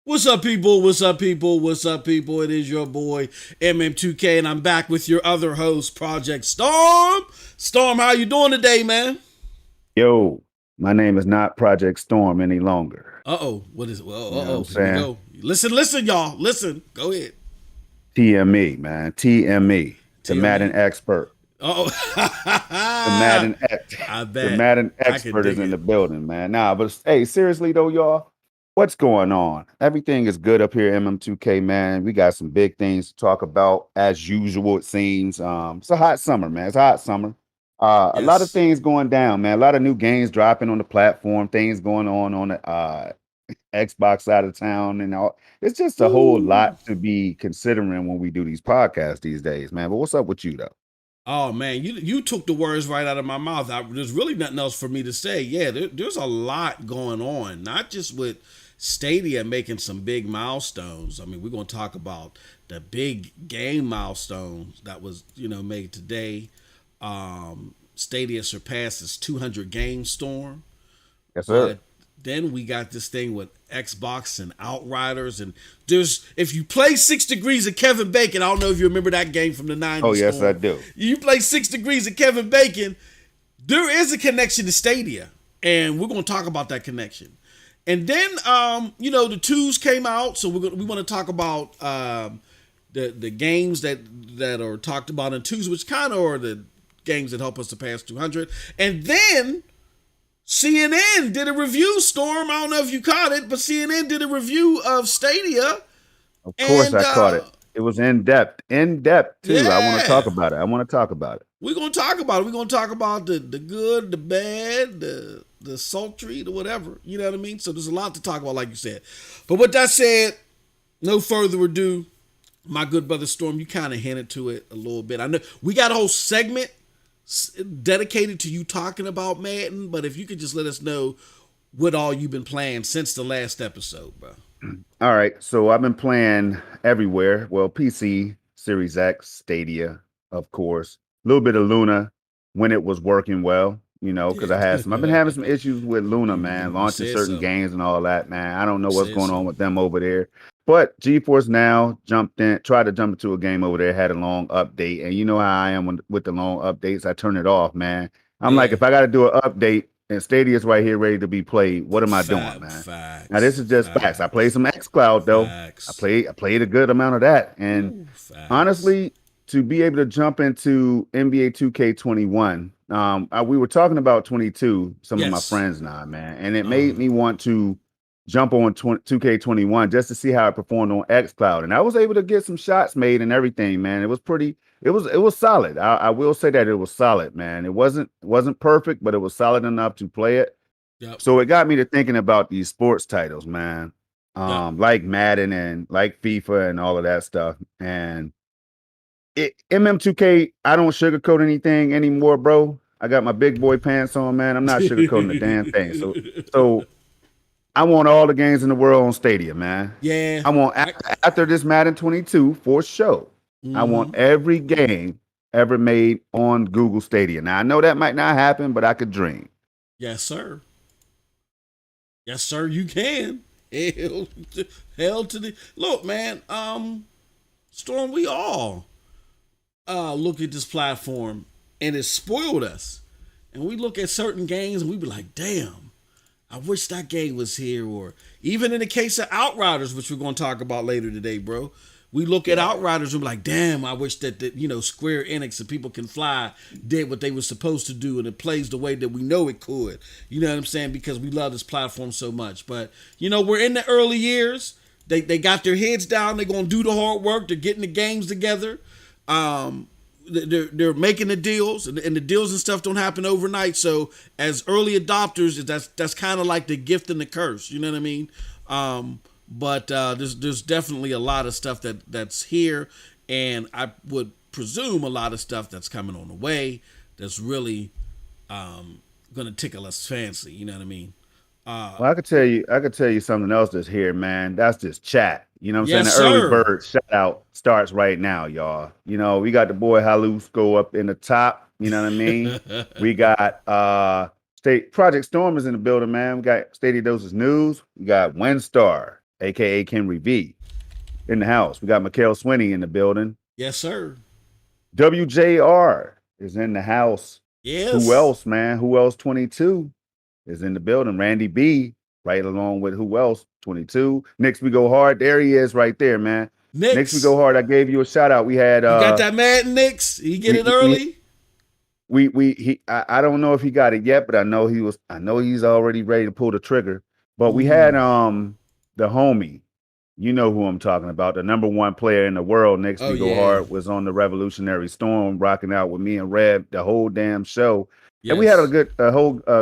What's up, people? What's up, people? What's up, people? It is your boy MM2K, and I'm back with your other host, Project Storm. Storm, how you doing today, man? Yo, my name is not Project Storm any longer. What is it? Well, here we go. Listen, y'all. Listen. Go ahead. TME, man. TME. The Madden expert. The Madden expert is in the building, man. Nah, but hey, seriously though, y'all. What's going on? Everything is good up here, MM2K, man. We got some big things to talk about, as usual, it seems. It's a hot summer, man. It's a hot summer. Yes. A lot of things going down, man. A lot of new games dropping on the platform, things going on the Xbox side of town, and all. It's just a whole lot to be considering when we do these podcasts these days, man. But what's up with you, though? Oh, man, you took the words right out of my mouth. There's really nothing else for me to say. Yeah, there's a lot going on, not just with Stadia making some big milestones. I mean, we're going to talk about the big game milestones that was, made today. Stadia surpasses 200 game storm. Yes, sir. Then we got this thing with Xbox and Outriders, and if you play 6 Degrees of Kevin Bacon, I don't know if you remember that game from the 90s. Oh, yes, I do. You play 6 Degrees of Kevin Bacon, there is a connection to Stadia, and we're going to talk about that connection. And then, the 2s came out, so we want to talk about the games that are talked about in 2s, which kind of are the games that help us to pass 200. And then CNN did a review, Storm. I don't know if you caught it, but CNN did a review of Stadia. Of course, I caught it. It was in depth too. Yeah. I want to talk about it. We're going to talk about it. We're going to talk about the good, the bad, the sultry, the whatever. You know what I mean? So there's a lot to talk about, like you said. But with that said, no further ado, my good brother Storm, you kind of hinted to it a little bit. I know we got a whole segment dedicated to you talking about Madden, but if you could just let us know what all you've been playing since the last episode, bro. All right, so I've been playing everywhere. Well, PC, Series X, Stadia, of course. A little bit of Luna when it was working well, because I've been having some issues with Luna, man, launching certain games and all that, man. I don't know what's going on with them over there. But GeForce Now tried to jump into a game over there, had a long update. And you know how I am with the long updates. I turn it off, man. I'm like, if I got to do an update and Stadia's right here ready to be played, what am I doing, man? Now, this is just facts. I played some xCloud, though. I played a good amount of that. And honestly, to be able to jump into NBA 2K21, we were talking about 22, some of my friends and I, man. And it made me want to jump on 2K21 just to see how it performed on xCloud. And I was able to get some shots made and everything, man. It was solid. I will say that it was solid, man. It wasn't perfect, but it was solid enough to play it. Yep. So it got me to thinking about these sports titles, man. Like Madden and like FIFA and all of that stuff. And MM2K, I don't sugarcoat anything anymore, bro. I got my big boy pants on, man. I'm not sugarcoating the damn thing. So I want all the games in the world on Stadia, man. Yeah. I want after this Madden 22 for sure. Mm-hmm. I want every game ever made on Google Stadia. Now I know that might not happen, but I could dream. Yes, sir. You can. Hell to the look, man. Storm, we all look at this platform and it spoiled us. And we look at certain games and we be like, damn, I wish that game was here. Or even in the case of Outriders, which we're going to talk about later today, bro. We look at Outriders and be like, damn, I wish that Square Enix and People Can Fly did what they were supposed to do and it plays the way that we know it could. You know what I'm saying? Because we love this platform so much. But, we're in the early years. They got their heads down. They're going to do the hard work. They're getting the games together. They're making the deals, and the deals and stuff don't happen overnight. So as early adopters, that's kind of like the gift and the curse. You know what I mean? But there's definitely a lot of stuff that's here, and I would presume a lot of stuff that's coming on the way that's really gonna tickle us fancy. You know what I mean? Well, I could tell you something else that's here, man. That's this chat. You know what I'm Yes, saying? The sir. early bird shout out starts right now, y'all. We got the boy Halus go up in the top. You know what I mean? We got State Project Storm is in the building, man. We got Stadia Dosage News. We got Windstar, aka Henry V, in the house. We got Mikhail Swinney in the building. Yes, sir. WJR is in the house. Yes. Who else, man? Who else? 22 is in the building. Randy B, right along with who else? 22. Next we go hard. There he is, right there, man. Next we go hard. I gave you a shout out. We had you got that Madden Nix? He get it early. I don't know if he got it yet, but I know he's already ready to pull the trigger. But we had the homie. You know who I'm talking about. The number one player in the world. Next we go hard was on the Revolutionary Storm, rocking out with me and Reb the whole damn show. Yes. And we had a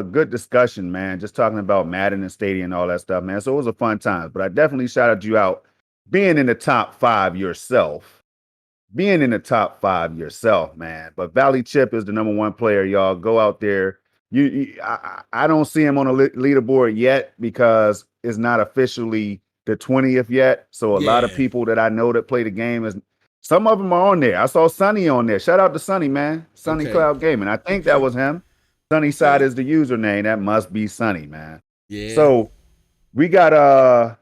good discussion, man, just talking about Madden and Stadia and all that stuff, man. So it was a fun time. But I definitely shouted you out being in the top 5 yourself. Man. But Valley Chip is the number one player, y'all. Go out there. I don't see him on a leaderboard yet because it's not officially the 20th yet. So a lot of people that I know that play the game some of them are on there. I saw Sonny on there. Shout out to Sonny, man. Sonny Cloud Gaming. I think that was him. Sunny Side is the username. That must be Sunny, man. Yeah. So we got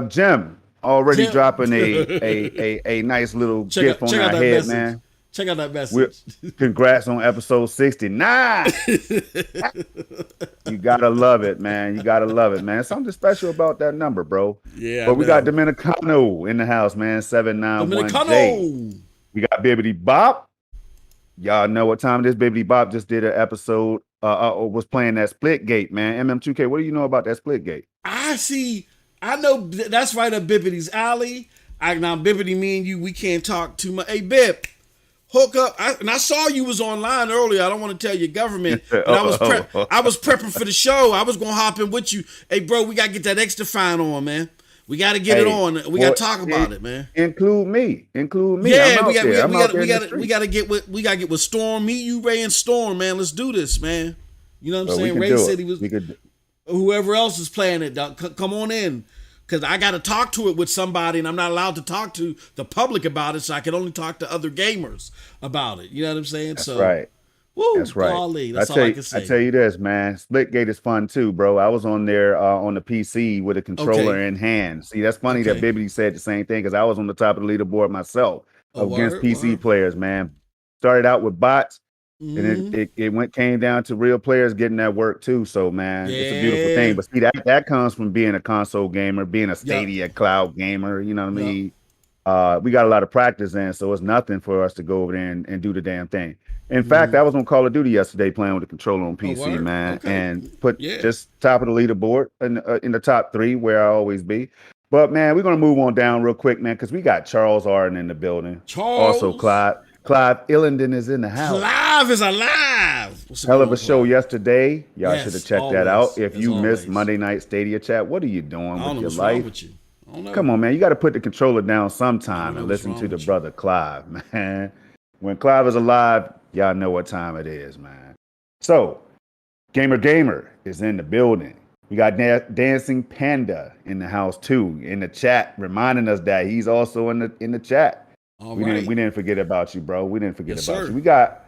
Jim already dropping a nice little gift on our head, man. Check out that message. Congrats on episode 69. You gotta love it, man. Something special about that number, bro. Yeah. But we got Dominicano in the house, man. 791J. We got Bibbidi Bop. Y'all know what time it is. Bibbidi Bop just did an episode, was playing that Splitgate, man. MM2K, what do you know about that Splitgate? I know that's right up Bibbidi's alley. Now, Bibbidi, me and you, we can't talk too much. Hey, Bib, hook up. I saw you was online earlier. I don't want to tell your government. But I was prepping for the show. I was going to hop in with you. Hey, bro, we got to get that extra fine on, man. We got to get it on. We got to talk about it, man. Include me. Yeah, we got to get with Storm. Meet you, Ray, and Storm, man. Let's do this, man. You know what I'm saying? Ray said he was. Whoever else is playing it, come on in, because I got to talk to it with somebody, and I'm not allowed to talk to the public about it, so I can only talk to other gamers about it. You know what I'm saying? That's right. Woo, that's right. Golly, that's all I can say. I tell you this, man. Splitgate is fun too, bro. I was on there on the PC with a controller in hand. See, that's funny that Bibbidi said the same thing because I was on the top of the leaderboard myself against PC players, man. Started out with bots, and it came down to real players getting that work too. So, man, it's a beautiful thing. But see, that comes from being a console gamer, being a Stadia cloud gamer. You know what I mean? We got a lot of practice in, so it's nothing for us to go over there and do the damn thing. In fact, I was on Call of Duty yesterday playing with the controller on PC, man, and put just top of the leaderboard in the top 3 where I always be. But, man, we're going to move on down real quick, man, because we got Charles Arden in the building. Also, Clive Illenden is in the house. Clive is alive. Hell of a show yesterday. Y'all should have checked that out. If you missed Monday Night Stadia chat, what are you doing with your life? With you? Come on, man. You got to put the controller down sometime and listen to the brother Clive, man. When Clive is alive, y'all know what time it is, man. So, Gamer is in the building. We got Dancing Panda in the house too, in the chat, reminding us that he's also in the chat. We didn't forget about you, bro. We didn't forget about you. We got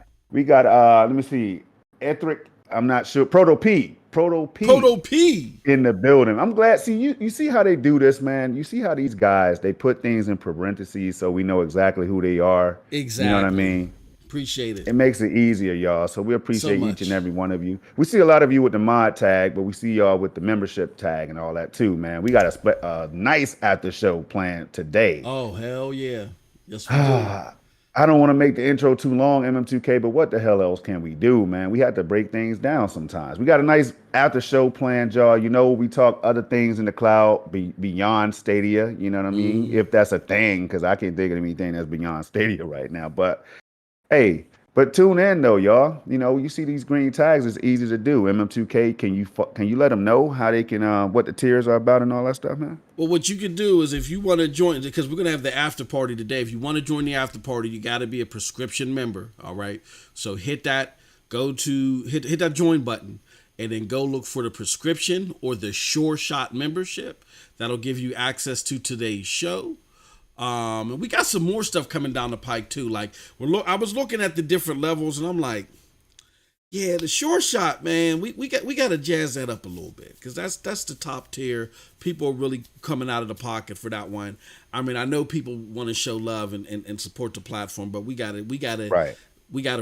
let me see, Ethric, I'm not sure, Proto P Proto P Proto P. in the building. I'm glad. See, you see how they do this, man. You see how these guys, they put things in parentheses so we know exactly who they are. You know what I Exactly. mean? Appreciate it It makes it easier, y'all. So we so appreciate each and much. every one of you. We see a lot of you with the mod tag, but we see y'all with the membership tag and all that too, man. We got a nice after show planned today. Oh, hell yeah. Yes, we do. I don't want to make the intro too long, MM2K, but what the hell else can we do, man? We have to break things down sometimes. We got a nice after show planned, y'all. You know, we talk other things in the cloud beyond Stadia. You know what I mean? If that's a thing, because I can't think of anything that's beyond Stadia right now. But hey, but tune in though, y'all. You know, you see these green tags, it's easy to do. MM2K, can you let them know how they can what the tiers are about and all that stuff, man? Well, what you can do is if you want to join, because we're going to have the after party today. If you want to join the after party, you got to be a prescription member. All right. So hit that that join button and then go look for the prescription or the Sure Shot membership. That'll give you access to today's show. And we got some more stuff coming down the pike too. Like I was looking at the different levels and I'm like, yeah, the Sure Shot, man, we got to jazz that up a little bit because that's the top tier. People are really coming out of the pocket for that one. I mean, I know people want to show love and support the platform, but we got to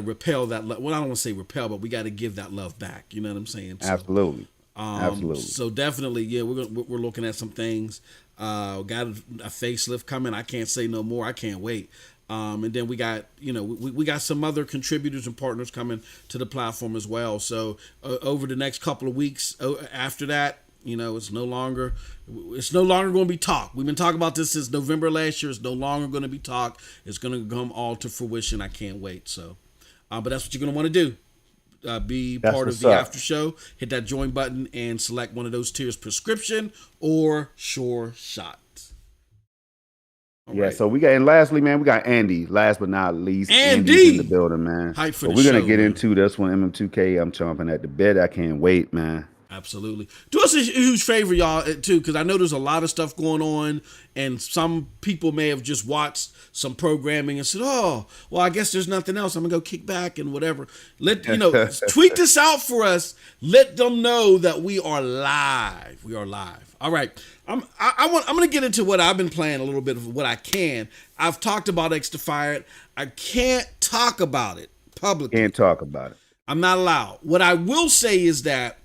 repel that. Well, I don't want to say repel, but we got to give that love back. You know what I'm saying? So, Absolutely. Absolutely. So definitely, yeah, we're looking at some things. Got a facelift coming. I can't say no more. I can't wait. And then we got, we got some other contributors and partners coming to the platform as well. So over the next couple of weeks after that, it's no longer going to be talk. We've been talking about this since November last year. It's no longer going to be talk. It's going to come all to fruition. I can't wait. So, but that's what you're going to want to do. Be part of the after show. Hit that join button and select one of those tiers: prescription or Sure Shot. Right. So we got, and lastly, man, we got Andy. Last but not least, Andy's in the building, man. Hype for so the we're gonna show, get man. into this one. MM2K, I'm chomping at the bit. I can't wait, man. Absolutely. Do us a huge favor, y'all, too, because I know there's a lot of stuff going on, and some people may have just watched some programming and said, "Oh, well, I guess there's nothing else. I'm gonna go kick back and whatever." Tweet this out for us. Let them know that we are live. We are live. All right. I'm gonna get into what I've been playing a little bit of what I can. I've talked about XDefiant. I can't talk about it publicly. Can't talk about it. I'm not allowed. What I will say is that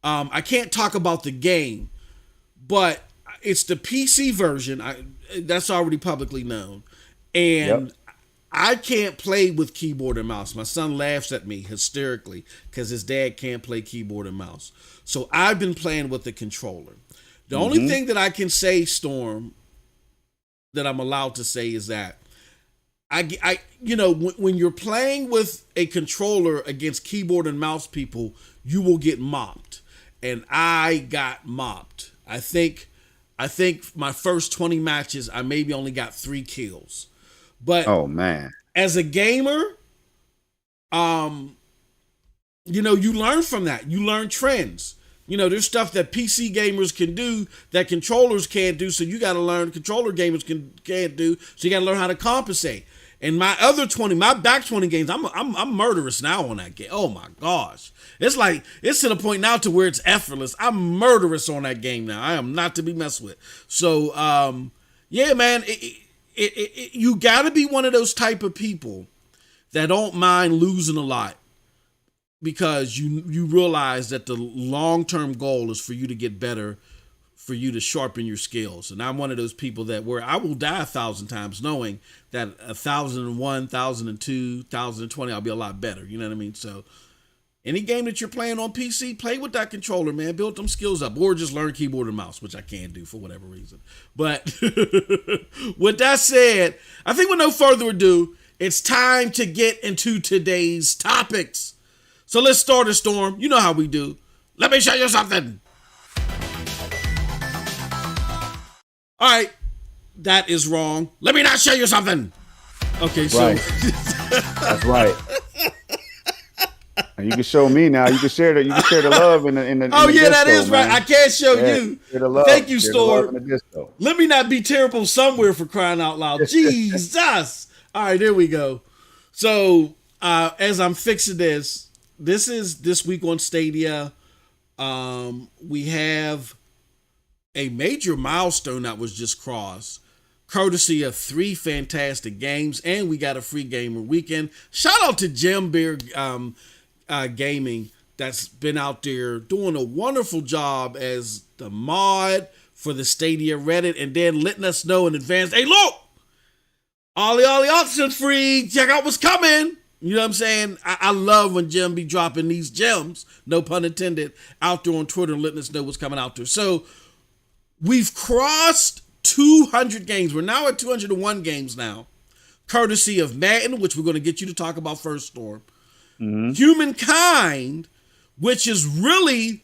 I can't talk about the game, but it's the PC version. That's already publicly known, and I can't play with keyboard and mouse. My son laughs at me hysterically because his dad can't play keyboard and mouse. So I've been playing with the controller. The only thing that I can say, Storm, that I'm allowed to say is that when you're playing with a controller against keyboard and mouse people, you will get mopped. And I got mopped. I think my first 20 matches, I maybe only got 3 kills. But oh man, as a gamer, you learn from that. You learn trends. There's stuff that PC gamers can do that controllers can't do. So you got to learn controller gamers can't do. So you got to learn how to compensate. And my back 20 games, I'm murderous now on that game. Oh my gosh. It's to the point now to where it's effortless. I'm murderous on that game now. I am not to be messed with. So, yeah, man, you got to be one of those type of people that don't mind losing a lot. Because you realize that the long-term goal is for you to get better, for you to sharpen your skills. And I'm one of those people where I will die 1,000 times knowing that 1,001, 1,002, 1,020, I'll be a lot better. You know what I mean? So any game that you're playing on PC, play with that controller, man. Build them skills up. Or just learn keyboard and mouse, which I can't do for whatever reason. But with that said, I think with no further ado, it's time to get into today's topics. So let's start a Storm. You know how we do. Let me show you something. All right. That is wrong. Let me not show you something. Okay, so. Right. That's right. And you can show me now. You can share the love in the Oh, yeah, disco, that is man. right. I can't show you. Thank you, Storm. Let me not be terrible somewhere for crying out loud. Jesus. All right, there we go. So, as I'm fixing this is this week on Stadia. We have a major milestone that was just crossed, courtesy of 3 fantastic games, and we got a free gamer weekend. Shout out to Jim Beer Gaming that's been out there doing a wonderful job as the mod for the Stadia Reddit, and then letting us know in advance, hey, look, all the options free. Check out what's coming. You know what I'm saying? I love when Jim be dropping these gems, no pun intended, out there on Twitter and letting us know what's coming out there. So we've crossed 200 games. We're now at 201 games now, courtesy of Madden, which we're going to get you to talk about first, Storm. Mm-hmm. Humankind, which is really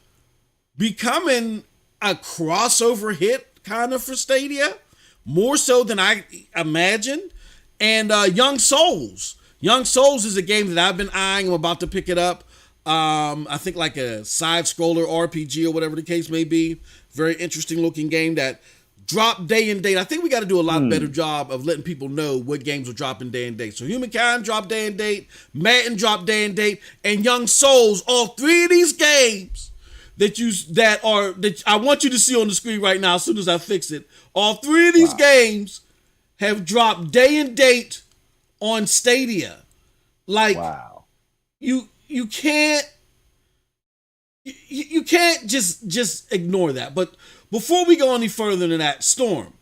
becoming a crossover hit kind of for Stadia, more so than I imagined. And Young Souls. Young Souls is a game that I've been eyeing. I'm about to pick it up. I think like a side-scroller RPG or whatever the case may be. Very interesting looking game that dropped day and date. I think we got to do a lot better job of letting people know what games are dropping day and date. So Humankind dropped day and date, Madden dropped day and date, and Young Souls. All 3 of these games that I want you to see on the screen right now as soon as I fix it. All 3 of these games have dropped day and date on Stadia. Like, you can't just ignore that. But before we go any further than that, Storm,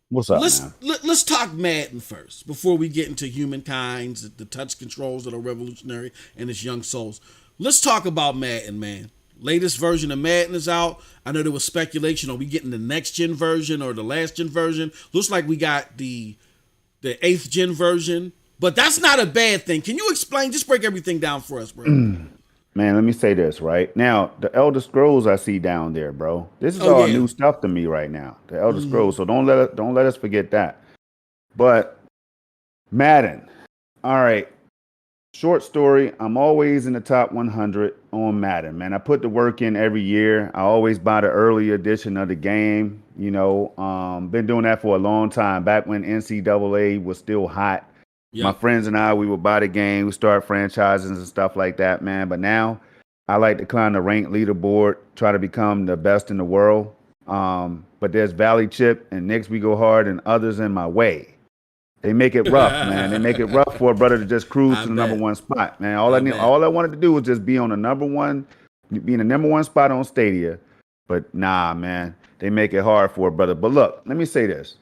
what's up? Let's talk Madden first before we get into Humankind, the touch controls that are revolutionary, and its Young Souls. Let's talk about Madden, man. Latest version of Madden is out. I know there was speculation, are we getting the next gen version or the last gen version? Looks like we got the 8th gen version, but that's not a bad thing. Can you explain? Just break everything down for us, bro. Man, let me say this right now. The Elder Scrolls I see down there, bro. This is all new stuff to me right now. The Elder Scrolls. So don't let us forget that. But Madden. All right. Short story. I'm always in the top 100 on Madden, man. I put the work in every year. I always buy the early edition of the game. You know, been doing that for a long time. Back when NCAA was still hot. Yep. My friends and I, we would buy the game. We start franchises and stuff like that, man. But now I like to climb the rank leaderboard, try to become the best in the world. But there's Valley Chip and Knicks We Go Hard and others in my way. They make it rough, man. They make it rough for a brother to just cruise to the number 1 spot, man. All I wanted to do was just be on the number 1, be in the number 1 spot on Stadia. But nah, man, they make it hard for a brother. But look, let me say this.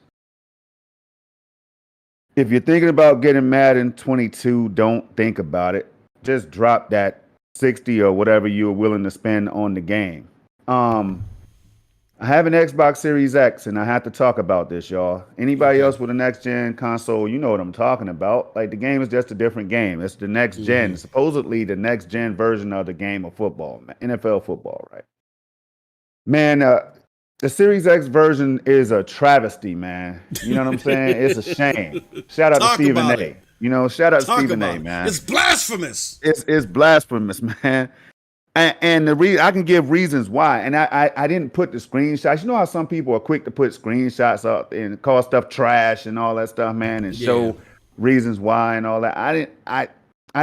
If you're thinking about getting Madden 22, don't think about it. Just drop that 60 or whatever you're willing to spend on the game. I have an Xbox Series X, and I have to talk about this, y'all. Anybody else with a next-gen console, you know what I'm talking about. Like, the game is just a different game. It's the next gen, supposedly the next-gen version of the game of football, NFL football, right? Man, the Series X version is a travesty, man. You know what I'm saying? It's a shame. Shout out to Stephen A. You know, shout out to Stephen A, man. It's blasphemous. It's blasphemous, man. And the reason I can give reasons why, and I didn't put the screenshots. You know how some people are quick to put screenshots up and call stuff trash and all that stuff, man, and show reasons why and all that. I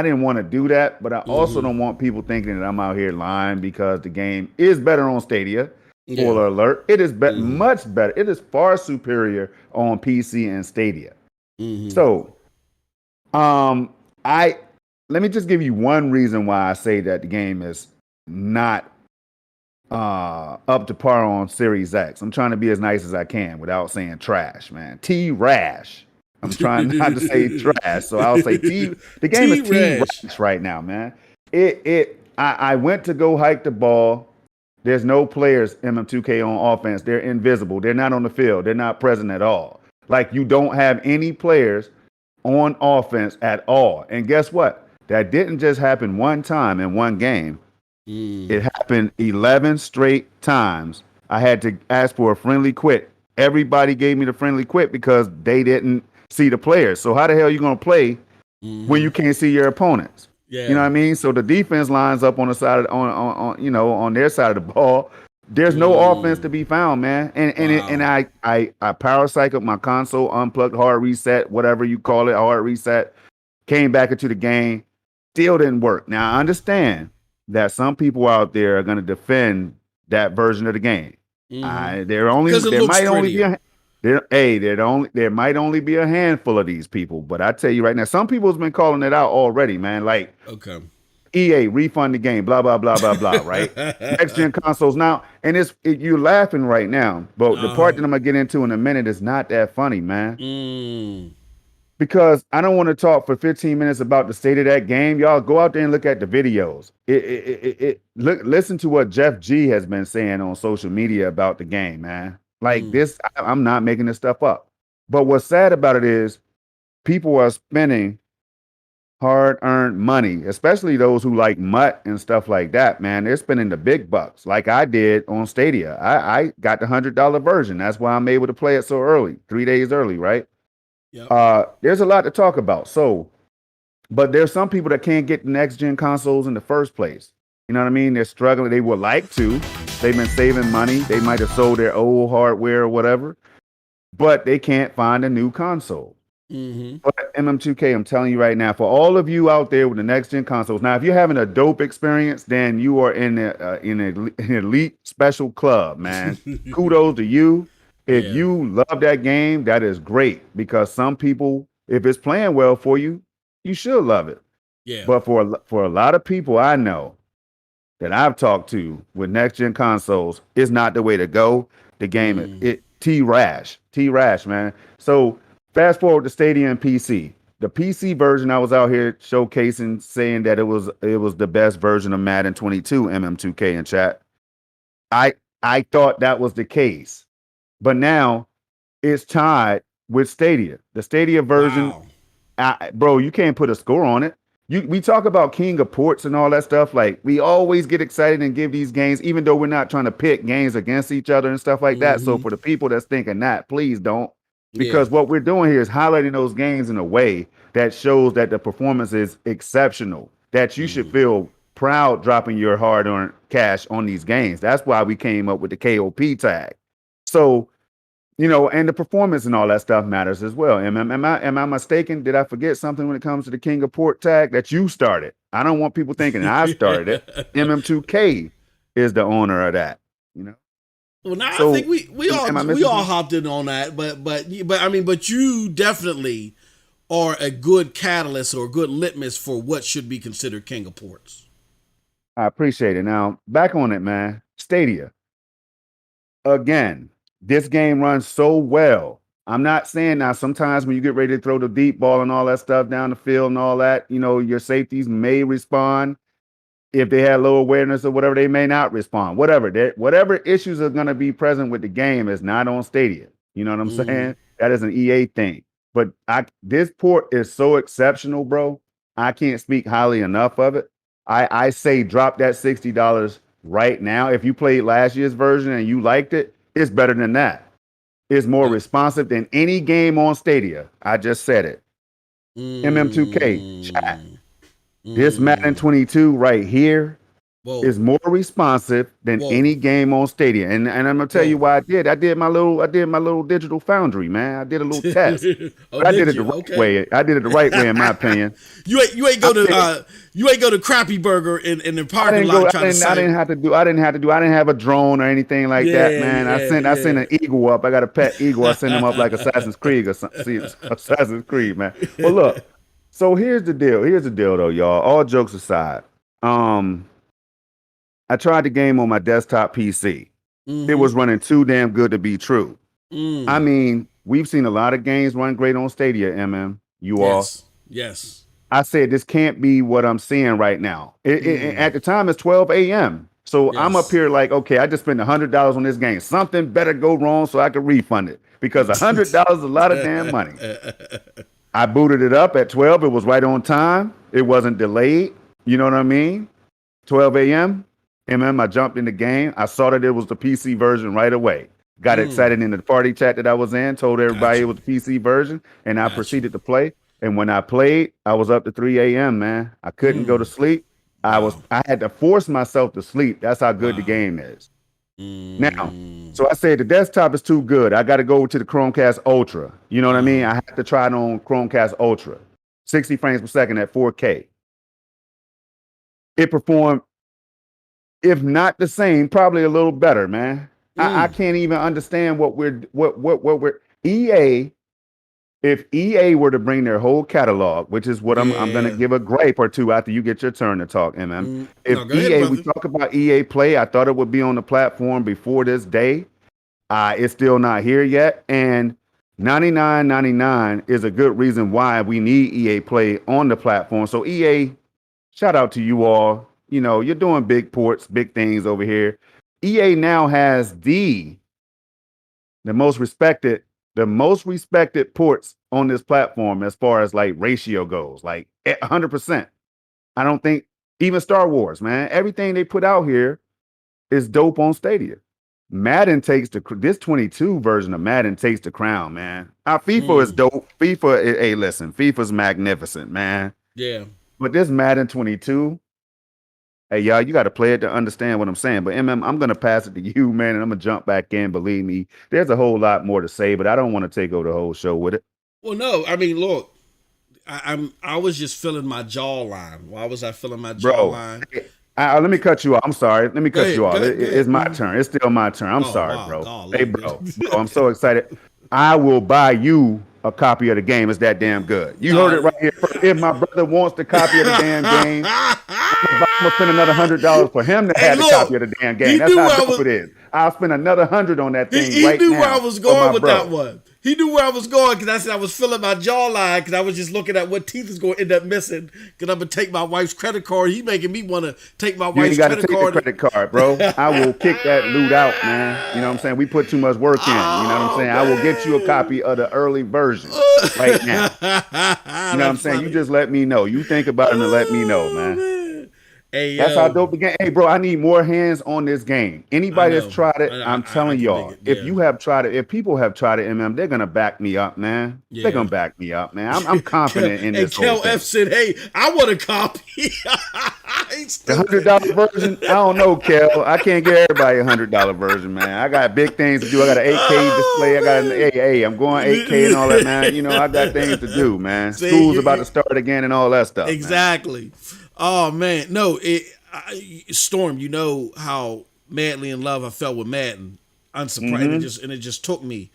didn't want to do that, but I also don't want people thinking that I'm out here lying because the game is better on Stadia. Spoiler alert! It is much better. It is far superior on PC and Stadia. So, let me just give you one reason why I say that the game is not up to par on Series X. I'm trying to be as nice as I can without saying trash, man. T-Rash. I'm trying not to say trash, so I'll say T. The game is T-Rash right now, man. I went to go hike the ball. There's no players MM2K on offense. They're invisible. They're not on the field. They're not present at all. Like, you don't have any players on offense at all. And guess what? That didn't just happen one time in one game. It happened 11 straight times. I had to ask for a friendly quit. Everybody gave me the friendly quit because they didn't see the players. So how the hell are you going to play when you can't see your opponents? You know what I mean? So the defense lines up on the side of on their side of the ball. There's no offense to be found, man. And I power cycled my console, unplugged, hard reset, whatever you call it, hard reset, came back into the game, still didn't work. Now I understand that some people out there are going to defend that version of the game. Because it There looks might only be prettier. there might only be a handful of these people, but I tell you right now, some people's been calling it out already, man. Like Okay. EA refund the game, blah blah blah blah blah. Right? Next gen consoles now, and you're laughing right now, but the part that I'm gonna get into in a minute is not that funny, man. Mm. Because I don't want to talk for 15 minutes about the state of that game. Y'all go out there and look at the videos. Listen to what Jeff G has been saying on social media about the game, man. Like this, I'm not making this stuff up. But what's sad about it is people are spending hard-earned money, especially those who like Mutt and stuff like that, man. They're spending the big bucks, like I did on Stadia. I got the $100 version. That's why I'm able to play it so early, 3 days early, right? Yep. There's a lot to talk about. So, but there's some people that can't get the next gen consoles in the first place. You know what I mean? They're struggling. They would like to. They've been saving money. They might have sold their old hardware or whatever, but they can't find a new console. But MM2K, I'm telling you right now, for all of you out there with the next gen consoles, now if you're having a dope experience, then you are in an elite special club, man. Kudos to you. If you love that game, that is great, because some people, if it's playing well for you, you should love it. Yeah. But for a lot of people I know that I've talked to with next gen consoles, it's not the way to go. The game it T-Rash, man. So fast forward to Stadia and PC. The PC version, I was out here showcasing, saying that it was the best version of Madden 22, MM2K in chat. I thought that was the case. But now it's tied with Stadia. The Stadia version, bro, you can't put a score on it. We talk about king of ports and all that stuff. Like, we always get excited and give these games, even though we're not trying to pit games against each other and stuff like that. So for the people that's thinking that, please don't. Because what we're doing here is highlighting those games in a way that shows that the performance is exceptional, that you should feel proud dropping your hard-earned cash on these games. That's why we came up with the KOP tag. So, you know, and the performance and all that stuff matters as well. Am I mistaken? Did I forget something when it comes to the King of Port tag that you started? I don't want people thinking I started it. MM2K is the owner of that. You know. Well, now So, I think we all hopped in on that, but you definitely are a good catalyst or a good litmus for what should be considered king of ports. I appreciate it. Now back on it, man. Stadia. Again, this game runs so well. I'm not saying now, sometimes when you get ready to throw the deep ball and all that stuff down the field and all that, you know, your safeties may respond. If they had low awareness or whatever, they may not respond. Whatever issues are going to be present with the game is not on Stadia. You know what I'm saying? That is an EA thing. But this port is so exceptional, bro. I can't speak highly enough of it. I say drop that $60 right now. If you played last year's version and you liked it, it's better than that. It's more responsive than any game on Stadia. I just said it. MM2K chat. This Madden 22 right here is more responsive than any game on Stadia. And I'm gonna tell you why I did. I did my little digital foundry, man. I did a little test. But I did it the right way. I did it the right way, in my opinion. You ain't go to Crappy Burger in the parking lot. I didn't have to. I didn't have a drone or anything like that, man. I sent an eagle up. I got a pet eagle. I sent him up like Assassin's Creed or something. Assassin's Creed, man. Well, look. So here's the deal. Here's the deal, though, y'all. All jokes aside, I tried the game on my desktop PC. It was running too damn good to be true. I mean, we've seen a lot of games run great on Stadia, all. Yes. I said, this can't be what I'm seeing right now. At the time, it's 12 a.m. So I'm up here like, okay, I just spent $100 on this game. Something better go wrong so I can refund it, because $100 is a lot of damn money. I booted it up at 12. It was right on time. It wasn't delayed. You know what I mean? 12 a.m. I jumped in the game. I saw that it was the PC version right away. Got excited in the party chat that I was in, told everybody it was the PC version, and I proceeded to play. And when I played, I was up to 3 a.m., man. I couldn't go to sleep. I had to force myself to sleep. That's how good the game is. Now, so I said the desktop is too good. I got to go to the Chromecast Ultra. You know what I mean? I have to try it on Chromecast Ultra, 60 frames per second at 4K. It performed if not the same, probably a little better, man. I Mm, can't even understand what we're EA. If EA were to bring their whole catalog, which is what I'm gonna yeah. give a gripe or two after you get your turn to talk, MM. If No, go ahead, EA, we brother. talk about EA Play, I thought it would be on the platform before this day. It's still not here yet, and 99.99 is a good reason why we need EA Play on the platform. So EA, shout out to you all. You know, you're doing big ports, big things over here. EA now has the most respected, the most respected ports on this platform as far as like ratio goes, like 100%. I don't think even Star Wars, man, everything they put out here is dope on Stadia. Madden takes this 22 version of Madden takes the crown, man. Our FIFA is Mm, dope. FIFA, hey, listen, FIFA's magnificent, man. yeah. But this Madden 22, hey, y'all, you got to play it to understand what I'm saying. But I'm gonna pass it to you, man, and I'm gonna jump back in. Believe me, there's a whole lot more to say, but I don't want to take over the whole show with it, Well, no, I mean, look, I was just feeling my jawline. Why was I feeling my bro. jawline? Let me cut you off. I'm sorry. Let me Go cut you ahead, off. go It's ahead. my turn. It's still my turn. I'm Oh sorry, wow, bro. Hey, golly. bro, I'm so excited. I will buy you a copy of the game. It's that damn good. You heard Nah. it right here. If my brother wants the copy of the damn game, I'm gonna spend another $100 for him to Hey, have the copy of look, the damn game. he That's knew how where I dope was. it is. I'll spend another 100 on that thing He right knew where I now was for my going with that bro. one. He knew where I was going because I said I was feeling my jawline because I was just looking at what teeth is going to end up missing because I'm gonna take my wife's credit card. He making me want to take my You ain't wife's got to credit take the card. credit card, bro. I will kick that loot out, man. You know what I'm saying? We put too much work in. You know what I'm Oh saying? I will get you a man, copy of the early version right now. You know what I'm that's saying? You funny. just let me know. You think about it and let me know, Oh man. man, hey That's how yo, dope the game. Hey, bro, I need more hands on this game. I Anybody that's know. tried it, I'm I telling can dig y'all, it. if Yeah, you have tried it, if people have tried it, they're gonna back me up, man. They're yeah. gonna back me up, man. I'm confident in And this whole Kel F thing. said, "Hey, I want a copy." He's The stupid. $100 version, I don't know, Kel. I can't get everybody $100 version, man. I got big things to do. I got an 8K display. I got an Oh hey, I'm going 8K and all that, man. You know, I got things to do, man. man. See, School's about to start again and all that stuff, man. exactly. Oh man, no, Storm. You know how madly in love I felt with Madden. Unsurprised, Mm-hmm. and it just took me.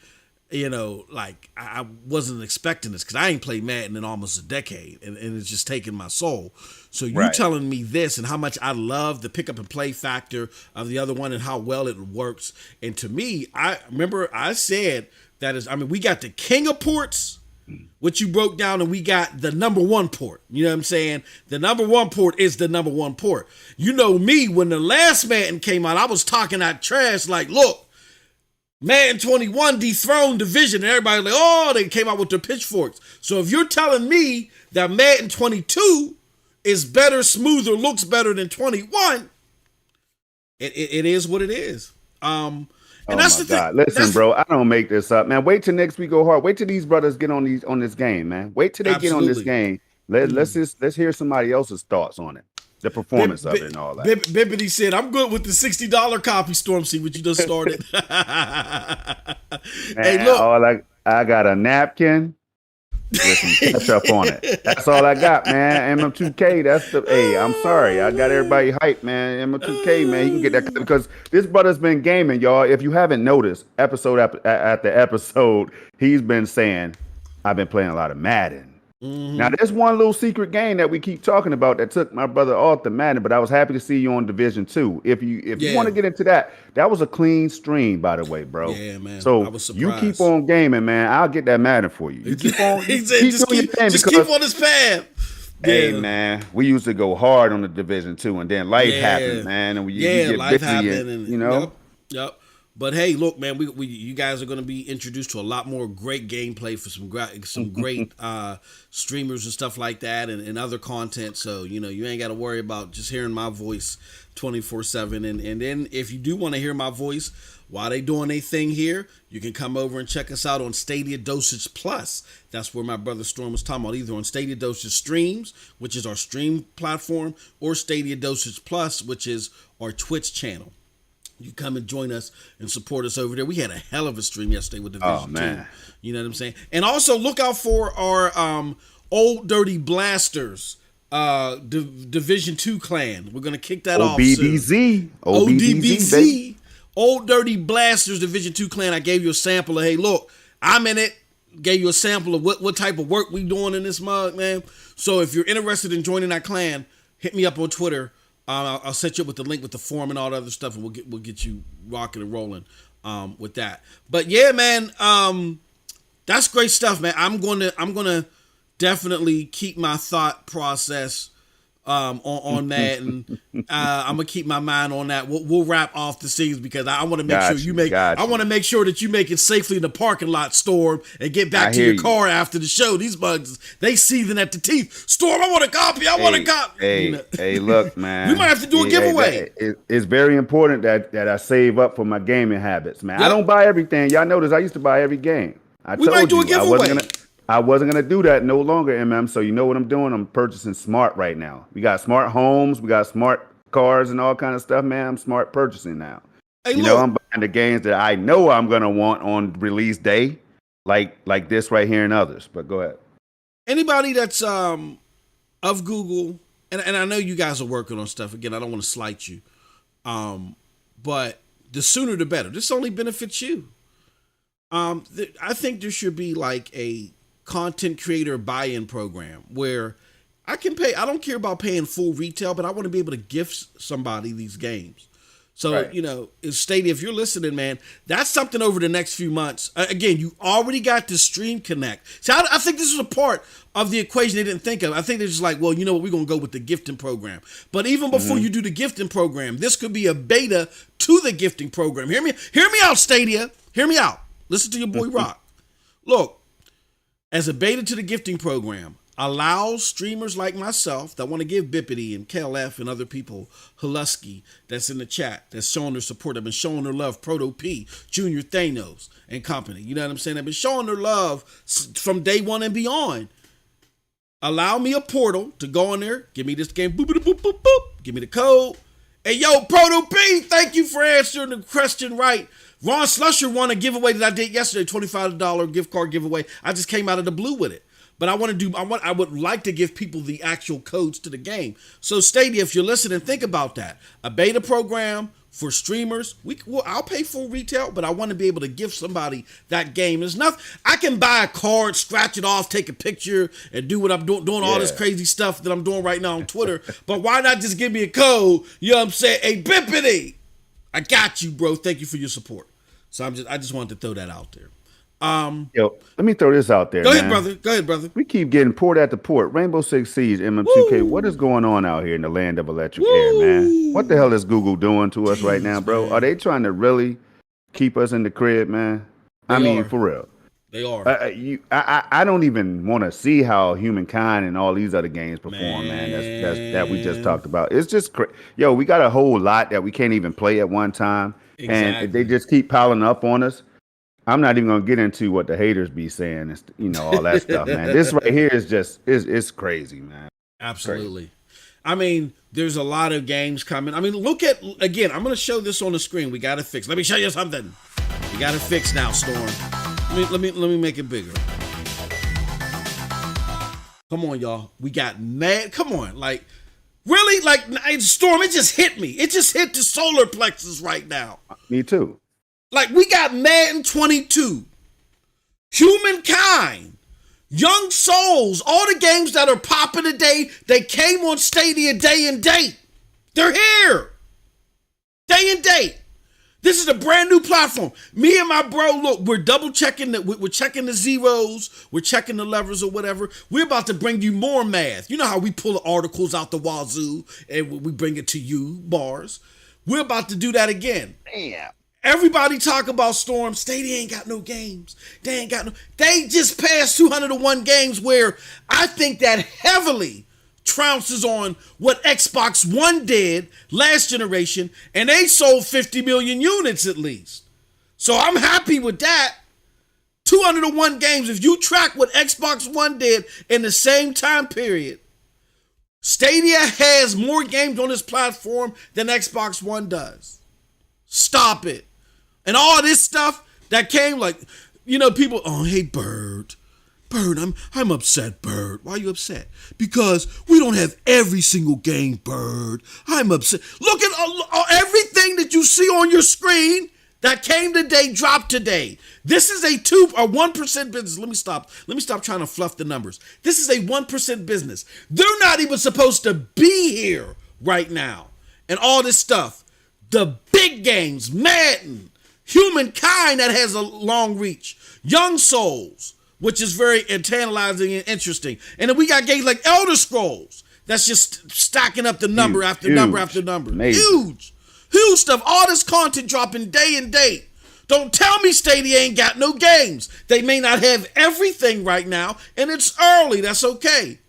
You know, like I wasn't expecting this because I ain't played Madden in almost a decade, and it's just taken my soul. So you Right. telling me this and how much I love the pick up and play factor of the other one and how well it works. And to me, I remember I said that is, I mean, we got the king of ports, which you broke down, and we got the number one port. You know what I'm saying? The number one port is the number one port. You know me, when the last Madden came out, I was talking that trash like, look, Madden 21 dethroned Division, and everybody like, oh, they came out with their pitchforks. So if you're telling me that Madden 22 is better, smoother, looks better than 21, it is what it is. And Oh that's my the thing. God. Listen, That's bro, I don't make this up, man. Wait till next week go hard. Wait till these brothers get on this game, man. Wait till they get on this absolutely. game. Let's hear somebody else's thoughts on it. The performance of it and all that. Bibbidi said, I'm good with the $60 copy, Storm. See what you just started. Hey, Man, look. I got a napkin with some ketchup on it. That's all I got, man. MM2K, that's the hey, I'm sorry. I got everybody hyped, man. MM2K, man. You can get that because this brother's been gaming, y'all. If you haven't noticed, episode after episode, he's been saying, I've been playing a lot of Madden. Now, there's one little secret game that we keep talking about that took my brother off the Madden, but I was happy to see you on Division 2. If you want Yeah. to get into that, that was a clean stream, by the way, bro. Yeah, man. I So was you keep surprised. on gaming, man. I'll get that Madden for you. You keep on, He you said, keep doing your thing just keep because, on his path. hey, Yeah. man, we used to go hard on the Division 2, and then life Yeah. happened, man, and you Yeah, get life busy, happened, and you and know. yep. But hey, look, man, we you guys are going to be introduced to a lot more great gameplay for some great streamers and stuff like that, and other content. So you ain't got to worry about just hearing my voice 24/7. And then if you do want to hear my voice while they doing a thing here, you can come over and check us out on Stadia Dosage Plus. That's where my brother Storm was talking about, either on Stadia Dosage Streams, which is our stream platform, or Stadia Dosage Plus, which is our Twitch channel. You come and join us and support us over there. We had a hell of a stream yesterday with Oh Division 2. man, You know what I'm saying? And also look out for our Old Dirty Blasters Division 2 clan. We're gonna kick that off soon. ODBZ, baby. Old Dirty Blasters Division 2 clan. I gave you a sample of, hey, look, I'm in it. Gave you a sample of what type of work we doing in this mug, man. So if you're interested in joining that clan, hit me up on Twitter. I'll set you up with the link with the form and all the other stuff, and we'll get you rocking and rolling with that. But yeah, man, that's great stuff, man. I'm gonna definitely keep my thought process on that, and I'm gonna keep my mind on that. We'll wrap off the scenes because I want to make sure you make. I want to make sure that you make it safely in the parking lot, Storm, and get back to your car after the show. These bugs, they seething at the teeth. Storm, I want a copy. I want a copy. Hey, look, man. We might have to do a giveaway. It's very important that I save up for my gaming habits, man. Yep. I don't buy everything. Y'all notice I used to buy every game. We might do a giveaway. I wasn't gonna do that no longer, MM. So you know what I'm doing? I'm purchasing smart right now. We got smart homes, we got smart cars and all kind of stuff, man. I'm smart purchasing now. Hey, you know, I'm buying the games that I know I'm gonna want on release day, like this right here and others. But go ahead. Anybody that's of Google, and I know you guys are working on stuff. Again, I don't want to slight you, but the sooner the better. This only benefits you. I think there should be like a content creator buy-in program where I can pay. I don't care about paying full retail, but I want to be able to gift somebody these games. So, right. You know, Stadia, if you're listening, man, that's something over the next few months. Again, you already got the Stream Connect. So I think this is a part of the equation they didn't think of. I think they're just like, well, you know what, we're going to go with the gifting program. But even before you do the gifting program, this could be a beta to the gifting program. Hear me out, Stadia. Hear me out. Listen to your boy Rock. Look, as a beta to the gifting program, allows streamers like myself that want to give Bippity and KLF and other people, Hulusky, that's in the chat, that's showing their support, that been showing their love, Proto P, Junior Thanos, and company. You know what I'm saying? They've been showing their love from day one and beyond. Allow me a portal to go in there, give me this game, boop, boop, boop, boop, boop, give me the code. Hey, yo, Proto P, thank you for answering the question right. Ron Slusher won a giveaway that I did yesterday, $25 gift card giveaway. I just came out of the blue with it. But I would like to give people the actual codes to the game. So Stadia, if you're listening, think about that. A beta program for streamers. I'll pay full retail, but I want to be able to give somebody that game. There's nothing. I can buy a card, scratch it off, take a picture, and do what I'm doing all this crazy stuff that I'm doing right now on Twitter. But why not just give me a code? You know what I'm saying? Hey, Bippity, I got you, bro. Thank you for your support. So I just wanted to throw that out there. Yo, let me throw this out there. Go ahead, brother. We keep getting poured at the port. Rainbow Six Siege, MM2K. What is going on out here in the land of electric air, man? What the hell is Google doing to us right now, bro? Man. Are they trying to really keep us in the crib, man? I mean, for real. They are. I don't even want to see how Humankind and all these other games perform, man. That we just talked about. It's just yo, we got a whole lot that we can't even play at one time, and they just keep piling up on us. I'm not even gonna get into what the haters be saying, and, you know, all that stuff, man. This right here is just it's crazy, man. Absolutely. Crazy. I mean, there's a lot of games coming. I mean, look at again. I'm gonna show this on the screen. We got to fix. Let me show you something. We got to fix now, Storm. Let me make it bigger. Come on, y'all. We got mad. Come on, like really, like Storm. It just hit me. It just hit the solar plexus right now. Me too. Like, we got Madden 22, Humankind, Young Souls, all the games that are popping today, they came on Stadia day and date. They're here. Day and date. This is a brand new platform. Me and my bro, look, we're double checking we're checking the zeros, we're checking the levers or whatever. We're about to bring you more math. You know how we pull articles out the wazoo and we bring it to you, bars. We're about to do that again. Damn. Everybody talk about Storm. Stadia ain't got no games. They just passed 201 games, where I think that heavily trounces on what Xbox One did last generation, and they sold 50 million units at least. So I'm happy with that. 201 games. If you track what Xbox One did in the same time period, Stadia has more games on this platform than Xbox One does. Stop it. And all this stuff that came, like, you know, people, oh, hey, Bird, Bird, I'm upset, Bird. Why are you upset? Because we don't have every single game, Bird. I'm upset. Look at everything that you see on your screen that came today, dropped today. This is a 1% business. Let me stop trying to fluff the numbers. This is a 1% business. They're not even supposed to be here right now. And all this stuff. The big games, Madden, Humankind that has a long reach, Young Souls, which is very tantalizing and interesting. And then we got games like Elder Scrolls that's just stacking up the number after number after number. Amazing. Huge stuff. All this content dropping day and date. Don't tell me Stadia ain't got no games. They may not have everything right now, and it's early. That's okay.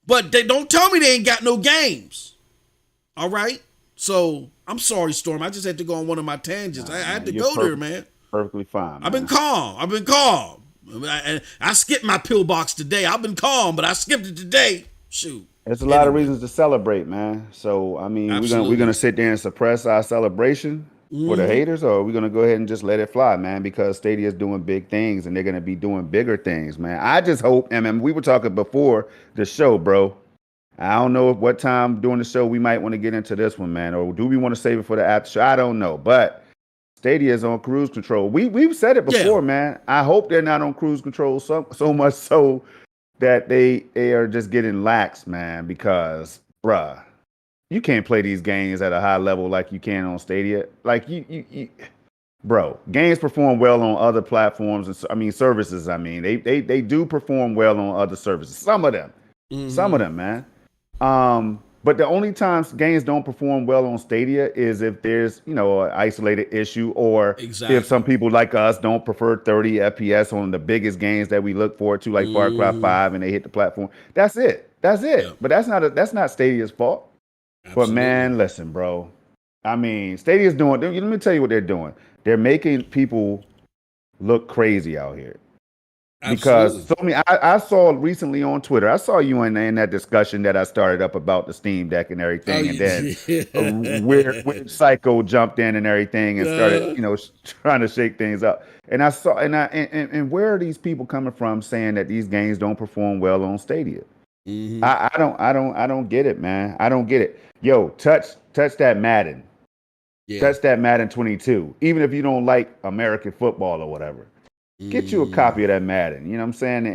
But they don't tell me they ain't got no games. All right? So, I'm sorry, Storm. I just had to go on one of my tangents. I had to go there, man. Perfectly fine. Man. I've been calm. I skipped my pill box today. I've been calm, but I skipped it today. Shoot. There's a lot of reasons to celebrate, man. So, I mean, we're gonna sit there and suppress our celebration for the haters, or are we gonna go ahead and just let it fly, man? Because Stadia is doing big things, and they're gonna be doing bigger things, man. I just hope, and we were talking before the show, bro. I don't know what time during the show we might want to get into this one, man, or do we want to save it for the after show? I don't know, but Stadia is on cruise control. We've said it before, man. I hope they're not on cruise control so much so that they are just getting lax, man, because, bruh, you can't play these games at a high level like you can on Stadia. Like, bro, games perform well on other platforms, and services. They do perform well on other services. Some of them, man. But the only times games don't perform well on Stadia is if there's, an isolated issue, or if some people like us don't prefer 30 FPS on the biggest games that we look forward to, like Far Cry 5, and they hit the platform. That's it. Yeah. But that's not Stadia's fault. Absolutely. But man, listen, bro. Stadia's doing. Let me tell you what they're doing. They're making people look crazy out here. Because I saw recently on Twitter, I saw you in that discussion that I started up about the Steam Deck and everything, and then weird Psycho jumped in and everything and started, trying to shake things up. And I saw, and where are these people coming from saying that these games don't perform well on Stadia? Mm-hmm. I don't get it, man. I don't get it. Yo, touch that Madden. Yeah. Touch that Madden 22. Even if you don't like American football or whatever. Get you a copy of that Madden, you know what I'm saying,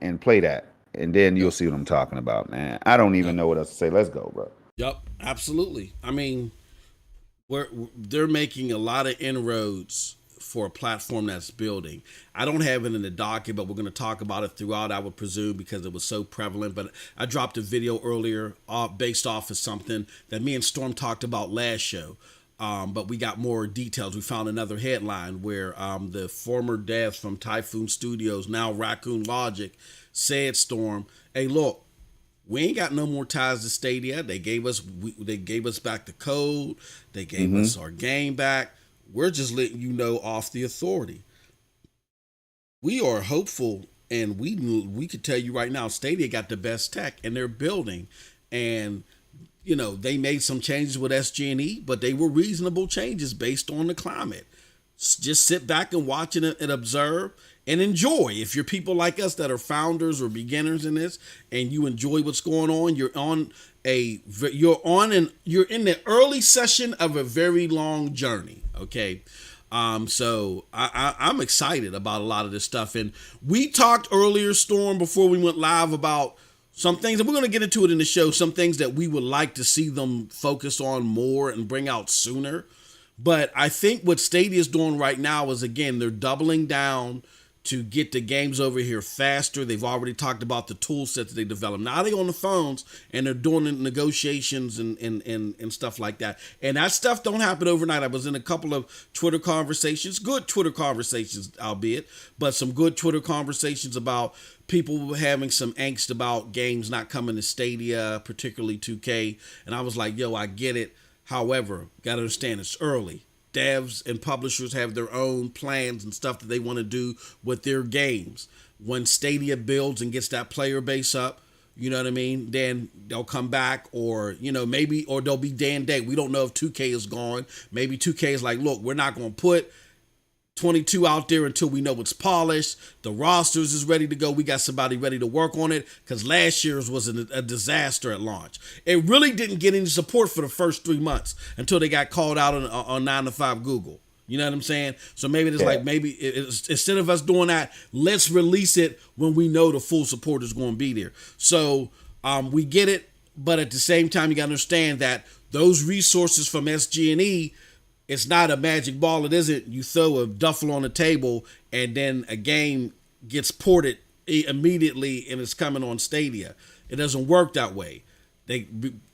and play that, and then you'll see what I'm talking about, man. I don't even know what else to say. Let's go, bro. Yep, absolutely. They're making a lot of inroads for a platform that's building. I don't have it in the docket, but we're going to talk about it throughout, I would presume, because it was so prevalent. But I dropped a video earlier based off of something that me and Storm talked about last show. But we got more details. We found another headline where the former devs from Typhoon Studios, now Raccoon Logic, said, Storm, hey, look, we ain't got no more ties to Stadia. They gave us back the code. They gave us our game back. We're just letting you know off the authority. We are hopeful, and we could tell you right now, Stadia got the best tech, and they're building. And they made some changes with SG&E, but they were reasonable changes based on the climate. Just sit back and watch it and observe and enjoy. If you're people like us that are founders or beginners in this, and you enjoy what's going on, you're in the early session of a very long journey. Okay. So I'm excited about a lot of this stuff. And we talked earlier, Storm, before we went live, about some things, and we're going to get into it in the show, some things that we would like to see them focus on more and bring out sooner. But I think what Stadia is doing right now is, again, they're doubling down to get the games over here faster. They've already talked about the tool sets they developed. Now they're on the phones, and they're doing the negotiations and stuff like that. And that stuff don't happen overnight. I was in a couple of Twitter conversations, good Twitter conversations, albeit, but some good Twitter conversations about people having some angst about games not coming to Stadia, particularly 2K. And I was like, yo, I get it. However, got to understand, it's early. Devs and publishers have their own plans and stuff that they want to do with their games. When Stadia builds and gets that player base up, you know what I mean, then they'll come back, or, maybe, or they'll be day and date. We don't know if 2K is gone. Maybe 2K is like, look, we're not going to put 22 out there until we know it's polished. The rosters is ready to go. We got somebody ready to work on it because last year's was a disaster at launch. It really didn't get any support for the first 3 months until they got called out on 9 to 5 Google. You know what I'm saying? So maybe it's like instead of us doing that, let's release it when we know the full support is going to be there. So we get it, but at the same time, you got to understand that those resources from SG&E, it's not a magic ball. It isn't. You throw a duffel on the table and then a game gets ported immediately and it's coming on Stadia. It doesn't work that way.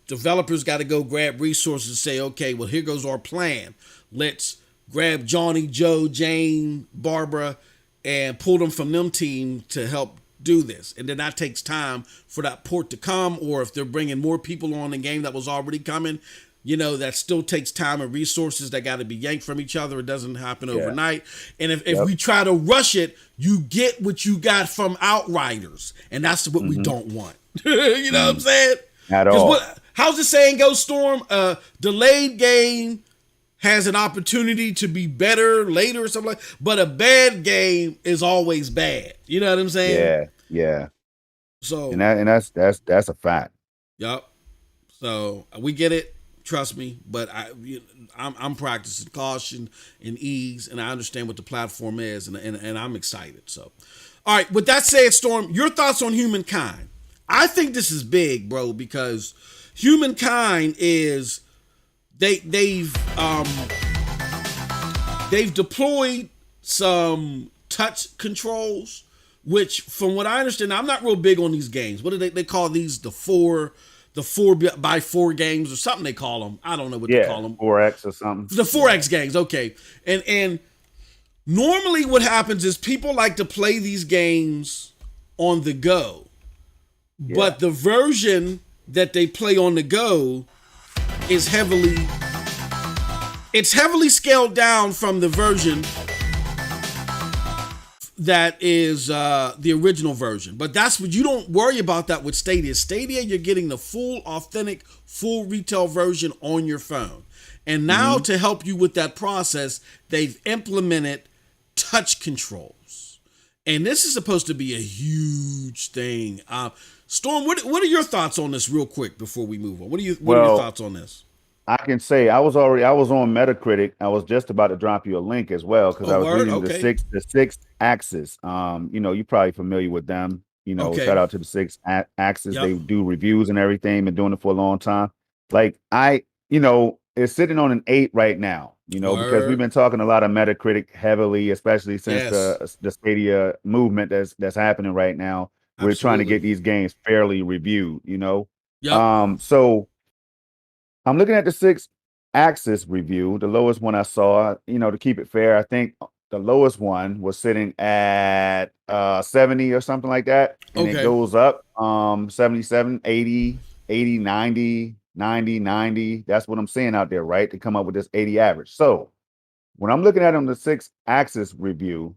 Developers got to go grab resources and say, okay, well, here goes our plan. Let's grab Johnny, Joe, Jane, Barbara, and pull them from them team to help do this. And then that takes time for that port to come, or if they're bringing more people on the game that was already coming, that still takes time and resources that got to be yanked from each other. It doesn't happen overnight. And if we try to rush it, you get what you got from Outriders. And that's what we don't want. You know what I'm saying? At all. How's the saying go, Storm? Delayed game has an opportunity to be better later or something but a bad game is always bad. You know what I'm saying? Yeah. So that's a fact. Yep. So we get it. Trust me, but I'm practicing caution and ease, and I understand what the platform is, and I'm excited. So, all right. With that said, Storm, your thoughts on Humankind? I think this is big, bro, because Humankind is they've deployed some touch controls, which, from what I understand, I'm not real big on these games. What do they call these? The 4x4 games or something they call them. I don't know what they call them. 4X or something. The 4X games, okay. And normally what happens is people like to play these games on the go. Yeah. But the version that they play on the go is heavily scaled down from the version that is the original version. But that's what you don't worry about that with Stadia. Stadia, you're getting the full, authentic, full retail version on your phone. And now to help you with that process, they've implemented touch controls. And this is supposed to be a huge thing. Storm, what are your thoughts on this real quick before we move on? What are your thoughts on this? I can say I was on Metacritic. I was just about to drop you a link as well because I was reading the six axis. You're probably familiar with them. Shout out to the 6 axis. Yep. They do reviews and everything. Been doing it for a long time. Like it's sitting on an 8 right now. Because we've been talking a lot of Metacritic heavily, especially since the Stadia movement that's happening right now. We're trying to get these games fairly reviewed. Yep. So I'm looking at the 6 axis review, the lowest one I saw. To keep it fair, I think the lowest one was sitting at 70 or something like that. And it goes up 77, 80, 80, 90, 90, 90. That's what I'm seeing out there, right? To come up with this 80 average. So when I'm looking at on the 6 axis review,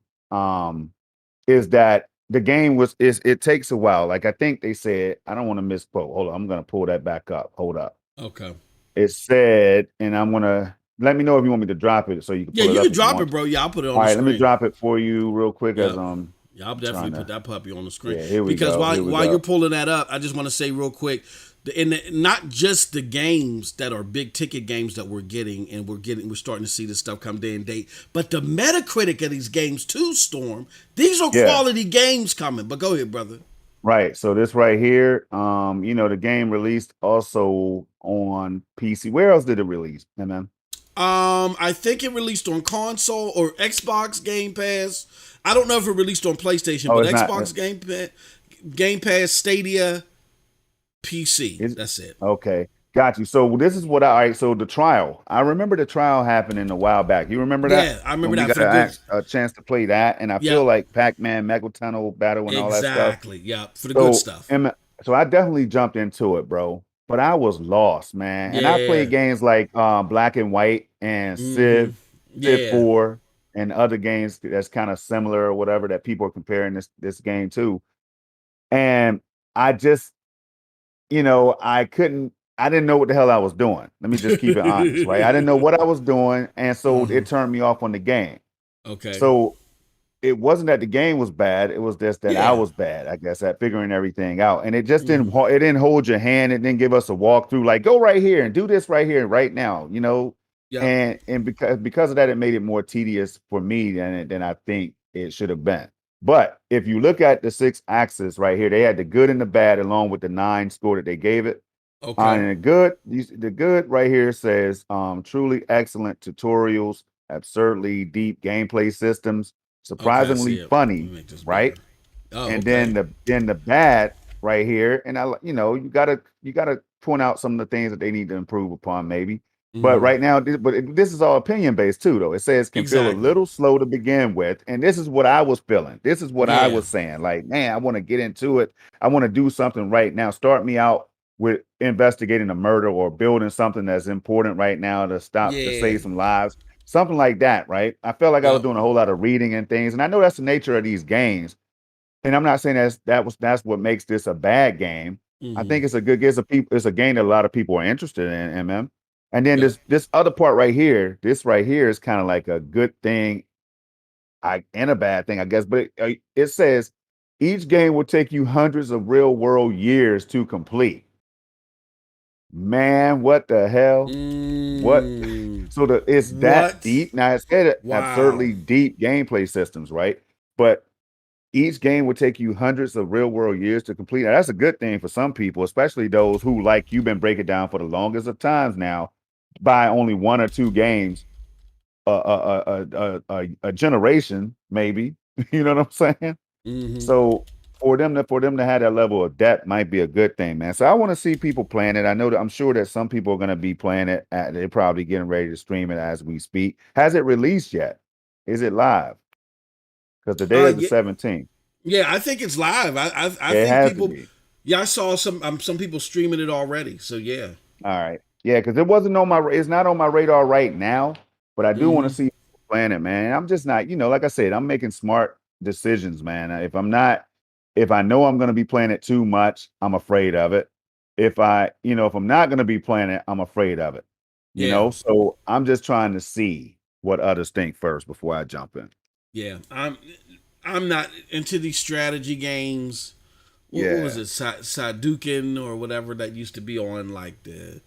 is that the game it takes a while. Like I think they said, I don't want to misquote. Hold on, I'm gonna pull that back up. Hold up. Okay. It said, and I'm gonna let me know if you want me to drop it so you can pull it up. Yeah, you can drop it, bro. Yeah, I'll put it on the screen. All right, let me drop it for you real quick. Yeah, I'll definitely put that puppy on the screen. Yeah, here we because go. while you're pulling that up, I just want to say real quick, not just the games that are big ticket games that we're getting, and we're starting to see this stuff come day and date, but the Metacritic of these games too, Storm. These are quality games coming. But go ahead, brother. Right. So this right here, the game released also on PC. Where else did it release, man? I think it released on console or Xbox Game Pass. I don't know if it released on PlayStation, but Xbox Game Pass, Stadia, PC. That's it. Okay. Got you. So this is what so the trial. I remember the trial happening a while back. You remember that? Yeah, I remember that. We got a chance to play that, and I feel like Pac-Man, Mega Tunnel Battle, and all that stuff. Exactly. Yeah, for the good stuff. So I definitely jumped into it, bro. But I was lost, man. And I played games like Black and White and Civ 4 and other games that's kind of similar or whatever that people are comparing this game to. And I just, I didn't know what the hell I was doing. Let me just keep it honest, right? I didn't know what I was doing. And so it turned me off on the game. Okay. So it wasn't that the game was bad. It was just that I Yeah. was bad, I guess, at figuring everything out. And it just Mm-hmm. it didn't hold your hand. It didn't give us a walkthrough, like go right here and do this right here right now, you know. Yep. And because of that, it made it more tedious for me than I think it should have been. But if you look at the six axis right here, they had the good and the bad along with the 9 score that they gave it. Okay. And the good right here says truly excellent tutorials, absurdly deep gameplay systems, Okay. I surprisingly see it. Let me funny, make this bigger. right? Oh, And okay. then the bad right here, and you gotta point out some of the things that they need to improve upon, maybe. But Mm-hmm. right now, this is all opinion based too, though. It says can feel a Exactly. little slow to begin with, and this is what I was feeling. This is what I Yeah. was saying. Like, man, I want to get into it. I want to do something right now. Start me out with investigating a murder or building something that's important right now to Yeah. save some lives, something like that, right? I felt like I was Yep. doing a whole lot of reading and things, and I know that's the nature of these games. And I'm not saying that's what makes this a bad game. I Mm-hmm. think it's a game that a lot of people are interested in, MM. And then Yep. this other part right here, this right here is kind of like a good thing, and a bad thing, I guess. But it says each game will take you hundreds of real world years to complete. Man, what the hell? What? Mm. So it's that What? deep. Now it's had Wow. absurdly deep gameplay systems, right? But each game would take you hundreds of real world years to complete. Now, that's a good thing for some people, especially those who, like you've been breaking down for the longest of times now, buy only 1 or 2 games a generation, maybe. You know what I'm saying? Mm-hmm. So for them to have that level of depth might be a good thing, man. So I want to see people playing it. I know that I'm sure that some people are going to be playing it. They're probably getting ready to stream it as we speak. Has it released yet? Is it live? Because today is the Yeah. 17th. Yeah. I think it's live. I It think has to people. be. Yeah, I saw some people streaming it already. So yeah. All right. Yeah, because it wasn't on my it's not on my radar right now, but I do want to Mm-hmm. see people playing it, man. I'm just not, like I said, I'm making smart decisions, man. If I know I'm gonna be playing it too much, I'm afraid of it. If I'm not gonna be playing it, I'm afraid of it. Yeah. So I'm just trying to see what others think first before I jump in. Yeah. I'm not into these strategy games. What was Yeah. it, Sadukin or whatever that used to be on like the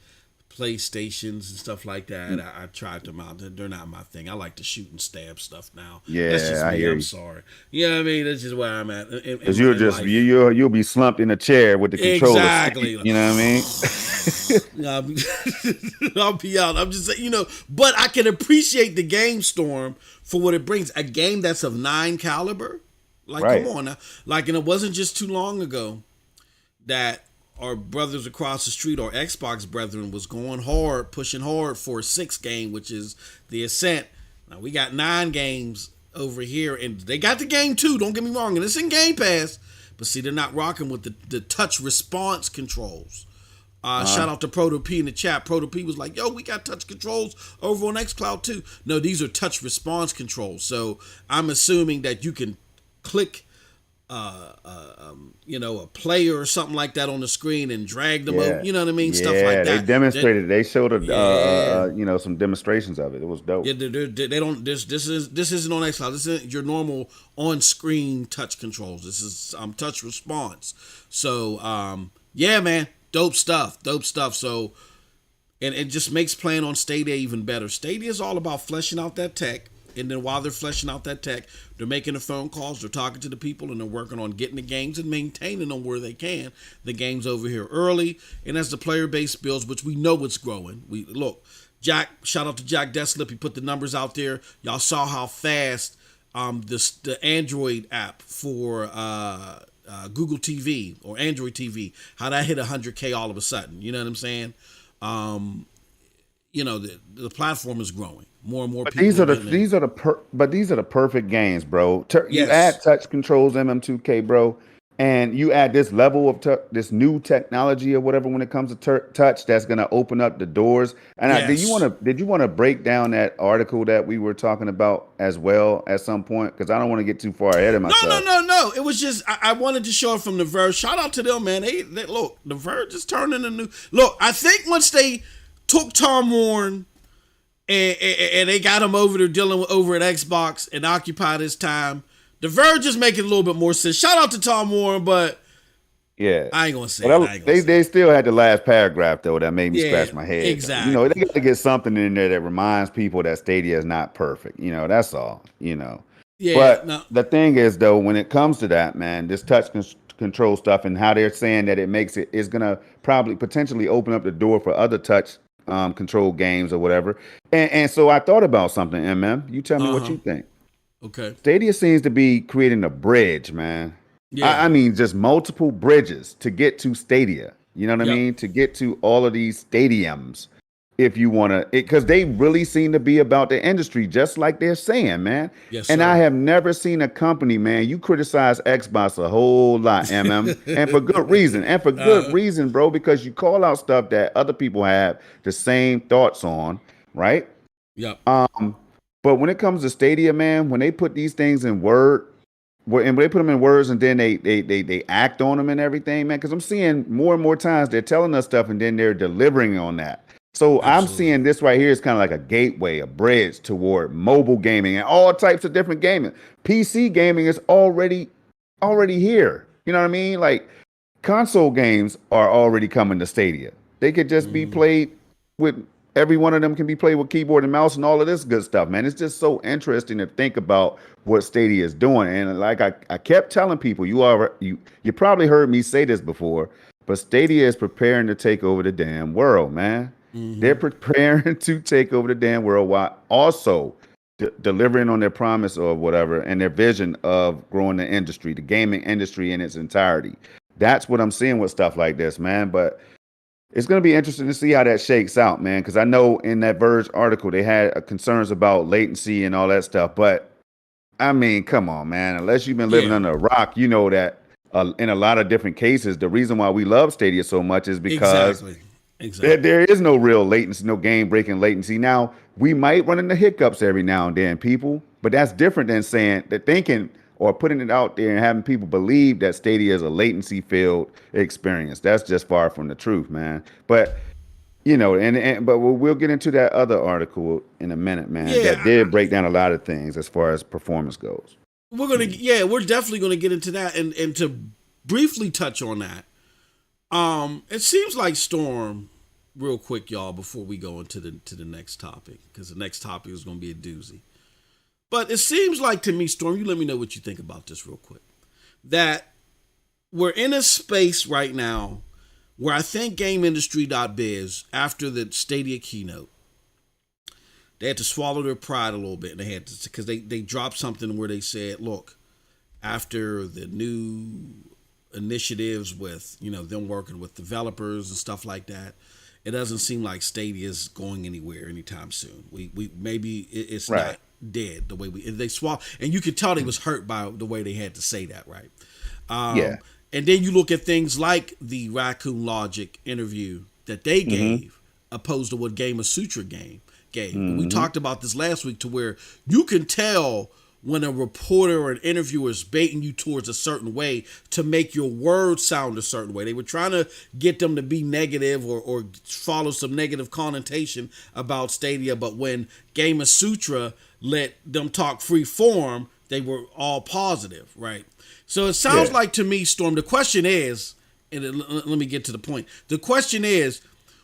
PlayStations and stuff like that. Mm, I tried them out. They're not my thing. I like to shoot and stab stuff now. That's Yeah, just I me. hear I'm you. sorry. You know what I mean? That's just where I'm at Because you'll in just life. you'll be slumped in a chair with the controller stick. Exactly. You know what I mean? I'll be, I'll be out. I'm just saying, but I can appreciate the game storm for what it brings. A game that's of 9 caliber. Like, come Right. on now. Like, and it wasn't just too long ago that our brothers across the street, our Xbox brethren, was going hard, pushing hard for a 6 game, which is the Ascent. Now we got 9 games over here, and they got the game too. Don't get me wrong, and it's in Game Pass. But see, they're not rocking with the touch response controls. Uh-huh. Shout out to Proto P in the chat. Proto P was like, "Yo, we got touch controls over on xCloud too." No, these are touch response controls. So I'm assuming that you can click a player or something like that on the screen and drag them over. Yeah. You know what I mean? Stuff like Yeah. They that. demonstrated. They showed Yeah, some demonstrations of it. It was dope. yeah. They don't. This isn't on xCloud. This isn't your normal on screen touch controls. This is touch response. So yeah, man, dope stuff. Dope stuff. So and it just makes playing on Stadia even better. Stadia is all about fleshing out that tech. And then while they're fleshing out that tech, they're making the phone calls, they're talking to the people, and they're working on getting the games and maintaining them where they can. The game's over here early, and as the player base builds, which we know it's growing. We look, shout out to Jack Deslip. He put the numbers out there. Y'all saw how fast the Android app for Google TV or Android TV, how that hit 100K all of a sudden. You know what I'm saying? Um, the platform is growing. More and more But people these are are the getting in. these are the these are the perfect games, bro. You add Yes. touch controls, MM2K, bro, and you add this level of this new technology or whatever when it comes to touch that's gonna open up the doors. And Yes. did you want to break down that article that we were talking about as well at some point? Because I don't want to get too far ahead of No, no, myself. no, no. It was just I wanted to show it from the Verge. Shout out to them, man. They look, the Verge is turning a new look. I think once they took Tom Warren and they got him over there dealing with over at Xbox and occupy this time. The Verge is making a little bit more sense. Shout out to Tom Warren, but yeah, I ain't gonna say it. They still had the last paragraph though that made me scratch my head. Exactly. You know, they got to get something in there that reminds people that Stadia is not perfect. You know, that's all. You know. Yeah. But the thing is though, when it comes to that, man, this touch control stuff and how they're saying that is gonna probably potentially open up the door for other touch control games or whatever. And so I thought about something, You tell me what you think. Okay. Stadia seems to be creating a bridge, man. Yeah. I mean, just multiple bridges to get to Stadia. You know what I mean? To get to all of these stadiums, if you want to, because they really seem to be about the industry, just like they're saying, man. Yes, and sir. I have never seen a company, man. You criticize Xbox a whole lot, and for good reason, reason, bro. Because you call out stuff that other people have the same thoughts on, right? Yep. But when it comes to Stadia, man, when they put these things in and they put them in words and then they act on them and everything, man, because I'm seeing more and more times they're telling us stuff and then they're delivering on that. So I'm seeing this right here is kind of like a gateway, a bridge toward mobile gaming and all types of different gaming. PC gaming is already here. You know what I mean? Like console games are already coming to Stadia. They could just be played with. Every one of them can be played with keyboard and mouse and all of this good stuff, man. It's just so interesting to think about what Stadia is doing. And like I kept telling people, you probably heard me say this before, but Stadia is preparing to take over the damn world, man. They're preparing to take over the damn world while also delivering on their promise or whatever and their vision of growing the industry, the gaming industry in its entirety. That's what I'm seeing with stuff like this, man. But it's going to be interesting to see how that shakes out, man, because I know in that Verge article they had concerns about latency and all that stuff. But, I mean, come on, man. Unless you've been living under a rock, you know that in a lot of different cases, the reason why we love Stadia so much is because there is no real latency, no game-breaking latency. Now, we might run into hiccups every now and then, people, but that's different than thinking or putting it out there and having people believe that Stadia is a latency-filled experience. That's just far from the truth, man. But you know, but we'll get into that other article in a minute, man. That did break down a lot of things as far as performance goes. We're definitely gonna get into that and to briefly touch on that. It seems like Storm, real quick, y'all, before we go into the next topic, because the next topic is gonna be a doozy. But it seems like to me, Storm, you let me know what you think about this real quick, that we're in a space right now where I think GameIndustry.biz, after the Stadia keynote, they had to swallow their pride a little bit, and they had to, because they dropped something where they said, look, after the new initiatives with, you know, them working with developers and stuff like that, it doesn't seem like Stadia is going anywhere anytime soon. We maybe it's not dead the way they swallow, and you could tell they was hurt by the way they had to say that, right? And then you look at things like the Raccoon Logic interview that they gave, opposed to what Gamer Sutra gave. We talked about this last week, to where you can tell when a reporter or an interviewer is baiting you towards a certain way to make your words sound a certain way. They were trying to get them to be negative or follow some negative connotation about Stadia, but when Gamer Sutra let them talk free form, they were all positive, right? So it sounds like to me, Storm, the question is, and let me get to the point. The question is,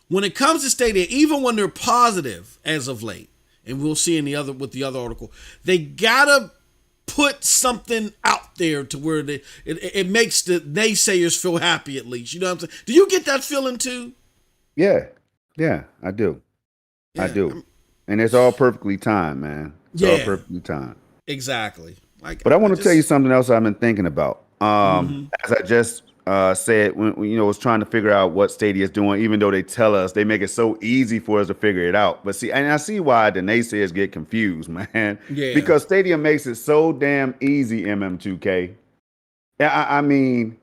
when it comes to Stadia, even when they're positive as of late, and we'll see with the other article, they gotta put something out there to where it makes the naysayers feel happy, at least. You know what I'm saying? Do you get that feeling too? Yeah, I do. I do. And it's all perfectly timed, man. It's all perfectly timed. Exactly. But I want to tell you something else I've been thinking about. As I just said, when I was trying to figure out what Stadia is doing, even though they tell us, they make it so easy for us to figure it out. But see, and I see why the naysayers get confused, man. Yeah. Because Stadia makes it so damn easy, MM2K. I mean,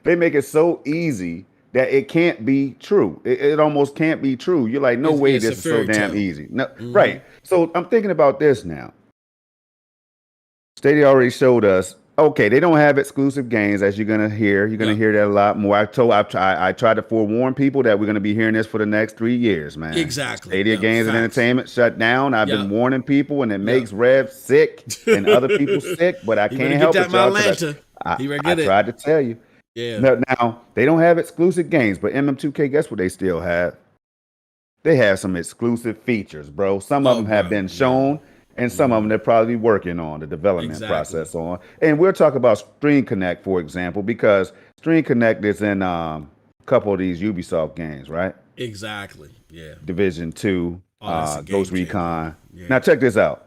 they make it so easy that it can't be true. It almost can't be true. You're like, no way, this is so damn easy. No, right. So I'm thinking about this now. Stadia already showed us Okay, they don't have exclusive games, as you're gonna hear. You're gonna hear that a lot more. I tried to forewarn people that we're gonna be hearing this for the next 3 years, man. Exactly. Stadia Yep. Games and Facts. Entertainment shut down. I've been Yep. warning people, and it Yep. makes Rev sick and other people sick, but I You better can't get help that it, y'all, because Atlanta. I, He better I get it. tried to tell you. Yeah. Now, they don't have exclusive games, but MM2K, guess what they still have? They have some exclusive features, bro. Some of them have been shown, and some of them they're probably working on the development process on. And we'll talk about Stream Connect, for example, because Stream Connect is in a couple of these Ubisoft games, right? Exactly. Yeah. Division 2, that's a game Ghost changer. Recon. Yeah. Now, check this out.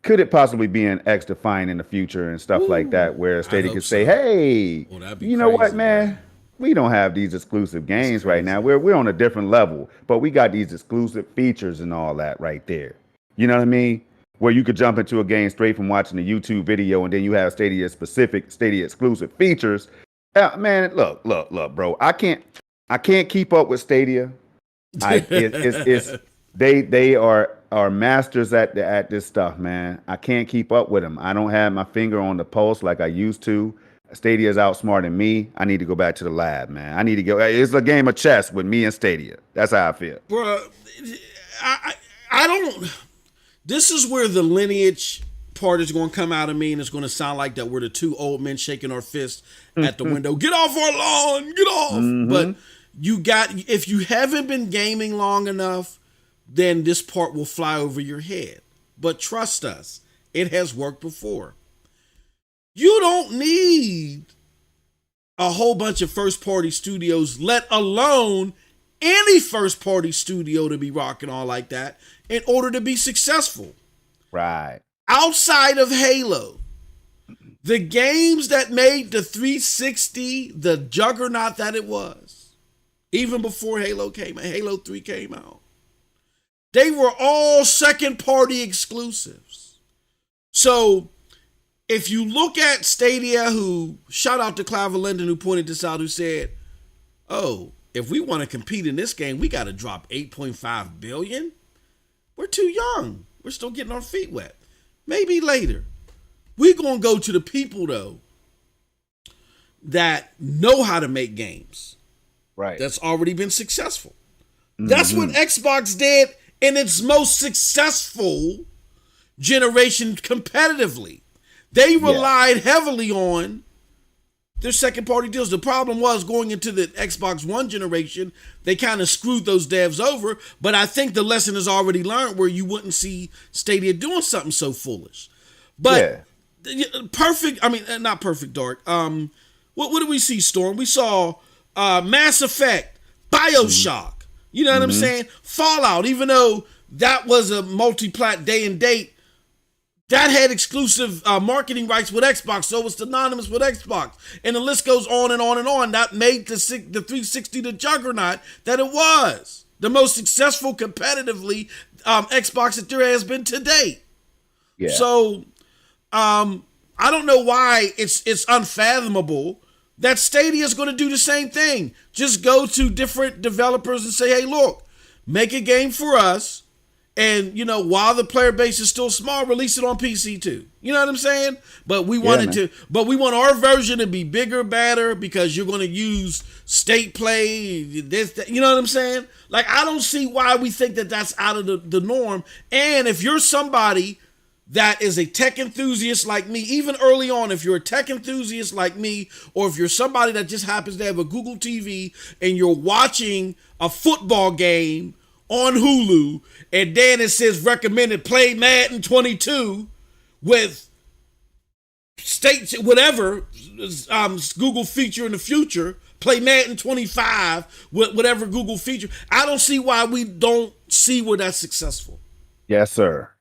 Could it possibly be an X Define in the future and stuff like that, where Stadia could say, "Hey, that'd be you know what, crazy, man? We don't have these exclusive games right now. We're on a different level, but we got these exclusive features and all that right there. You know what I mean? Where you could jump into a game straight from watching a YouTube video, and then you have Stadia specific, Stadia exclusive features. Man, look, bro. I can't keep up with Stadia. They are masters at this stuff, man. I can't keep up with them. I don't have my finger on the pulse like I used to. Stadia's outsmarting me. I need to go back to the lab, man. I need to go. It's a game of chess with me and Stadia. That's how I feel. Bro, I don't. This is where the lineage part is going to come out of me, and it's going to sound like that we're the two old men shaking our fists at the window. Get off our lawn. Get off. But if you haven't been gaming long enough, then this part will fly over your head. But trust us, it has worked before. You don't need a whole bunch of first-party studios, let alone any first-party studio, to be rocking all like that in order to be successful. Right. Outside of Halo, the games that made the 360 the juggernaut that it was, even before Halo 3 came out, they were all second-party exclusives. So if you look at Stadia, who, shout out to Clive Linden, who pointed this out, who said, oh, if we want to compete in this game, we got to drop $8.5 billion. We're too young. We're still getting our feet wet. Maybe later. We're going to go to the people, though, that know how to make games. Right. That's already been successful. That's what Xbox did in its most successful generation competitively. They relied heavily on their second-party deals. The problem was, going into the Xbox One generation, they kind of screwed those devs over, but I think the lesson is already learned, where you wouldn't see Stadia doing something so foolish. But not perfect, Dark. What did we see, Storm? We saw Mass Effect, BioShock. You know what I'm saying? Fallout, even though that was a multi-plat day and date, that had exclusive marketing rights with Xbox, so it's synonymous with Xbox. And the list goes on and on and on. That made the 360 the juggernaut that it was. The most successful competitively Xbox that there has been to date. Yeah. So I don't know why it's unfathomable that Stadia is going to do the same thing. Just go to different developers and say, hey, look, make a game for us. And, while the player base is still small, release it on PC too. You know what I'm saying? But we want we want our version to be bigger, badder, because you're going to use state play, this, that, you know what I'm saying? Like, I don't see why we think that that's out of the norm. And if you're somebody that is a tech enthusiast like me, even early on, if you're a tech enthusiast like me, or if you're somebody that just happens to have a Google TV and you're watching a football game on Hulu, and then it says recommended play Madden 22 with state whatever Google feature in the future, play Madden 25 with whatever Google feature. I don't see why we don't see where that's successful. Yes, sir.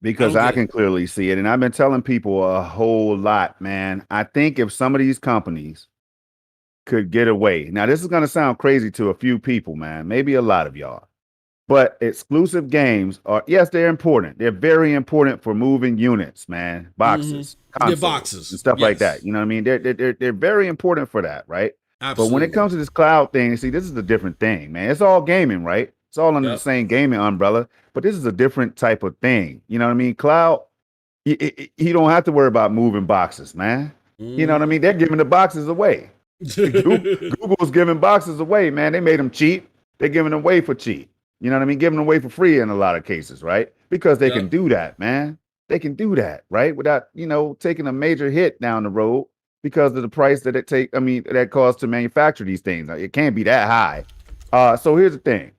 Because I can clearly see it, and I've been telling people a whole lot, man. I think if some of these companies could get away, now this is going to sound crazy to a few people, man, maybe a lot of y'all. But exclusive games are, yes, they're important. They're very important for moving units, man. Boxes, consoles, boxes, and stuff like that. You know what I mean? They're very important for that, right? Absolutely. But when it comes to this cloud thing, see, this is a different thing, man. It's all gaming, right? It's all under the same gaming umbrella, but this is a different type of thing. You know what I mean? Cloud, You don't have to worry about moving boxes, man. You know what I mean? They're Mm. giving the boxes away. Google's giving boxes away, man. They made them cheap. They're giving them away for cheap. You know what I mean? Giving them away for free in a lot of cases, right? Because they can Yep. do that, man. They can do that, right? Without, taking a major hit down the road because of the price that that costs to manufacture these things. It can't be that high. So here's the thing.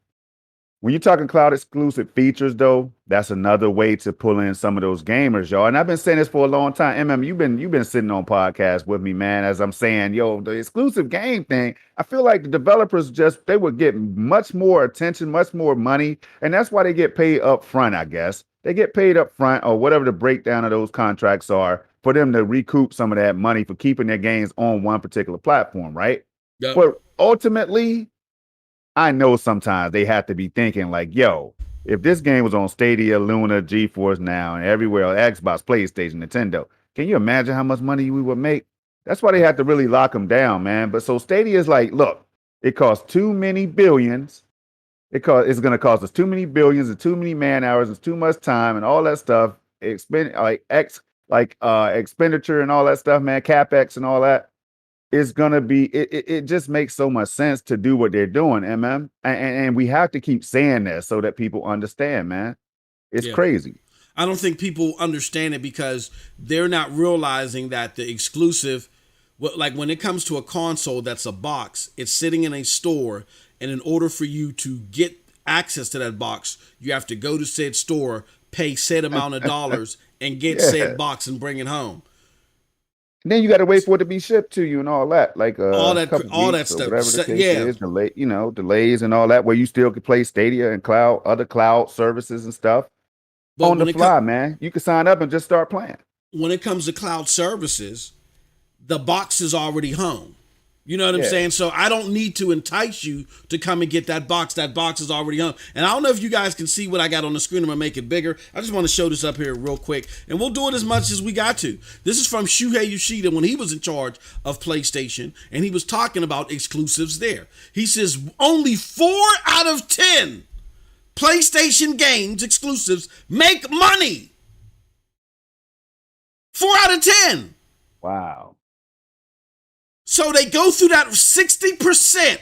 When you're talking cloud exclusive features, though, that's another way to pull in some of those gamers, y'all. And I've been saying this for a long time. You've been sitting on podcasts with me, man. As I'm saying, yo, the exclusive game thing. I feel like the developers they would get much more attention, much more money, and that's why they get paid up front. I guess they get paid up front, or whatever the breakdown of those contracts are, for them to recoup some of that money for keeping their games on one particular platform, right? Yep. But ultimately, I know sometimes they have to be thinking like, yo, if this game was on Stadia, Luna, GeForce Now, and everywhere, Xbox, PlayStation, Nintendo, can you imagine how much money we would make? That's why they have to really lock them down, man. But so Stadia is like, look, it costs too many billions. It's going to cost us too many billions and too many man hours and too much time and all that stuff. Expenditure and all that stuff, man. CapEx and all that. It's gonna be it just makes so much sense to do what they're doing, and we have to keep saying that so that people understand, man. It's crazy. I don't think people understand it because they're not realizing that the exclusive, like when it comes to a console that's a box, it's sitting in a store, and in order for you to get access to that box, you have to go to said store, pay said amount of dollars, and get said box and bring it home. And then you got to wait for it to be shipped to you and all that, like all that stuff. whatever the case is, delays and all that, where you still can play Stadia and other cloud services and stuff on the fly, man. You can sign up and just start playing. When it comes to cloud services, the box is already home. You know what I'm saying? So I don't need to entice you to come and get that box. That box is already home. And I don't know if you guys can see what I got on the screen. I'm going to make it bigger. I just want to show this up here real quick. And we'll do it as much as we got to. This is from Shuhei Yoshida when he was in charge of PlayStation. And he was talking about exclusives there. He says only 4 out of 10 PlayStation games exclusives make money. 4 out of 10. Wow. So they go through that 60%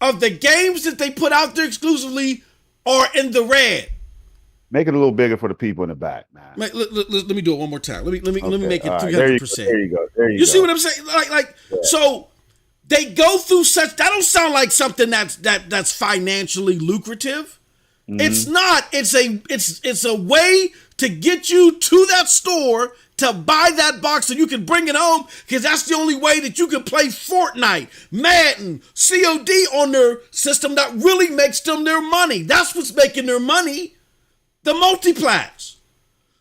of the games that they put out there exclusively are in the red. Make it a little bigger for the people in the back, man. Let me do it one more time. Let me make it 300%. There you go. You see what I'm saying? So they go through such. That don't sound like something that's financially lucrative. Mm-hmm. It's not. It's a way to get you to that store to buy that box so you can bring it home, because that's the only way that you can play Fortnite, Madden, COD on their system that really makes them their money. That's what's making their money, the multiplats.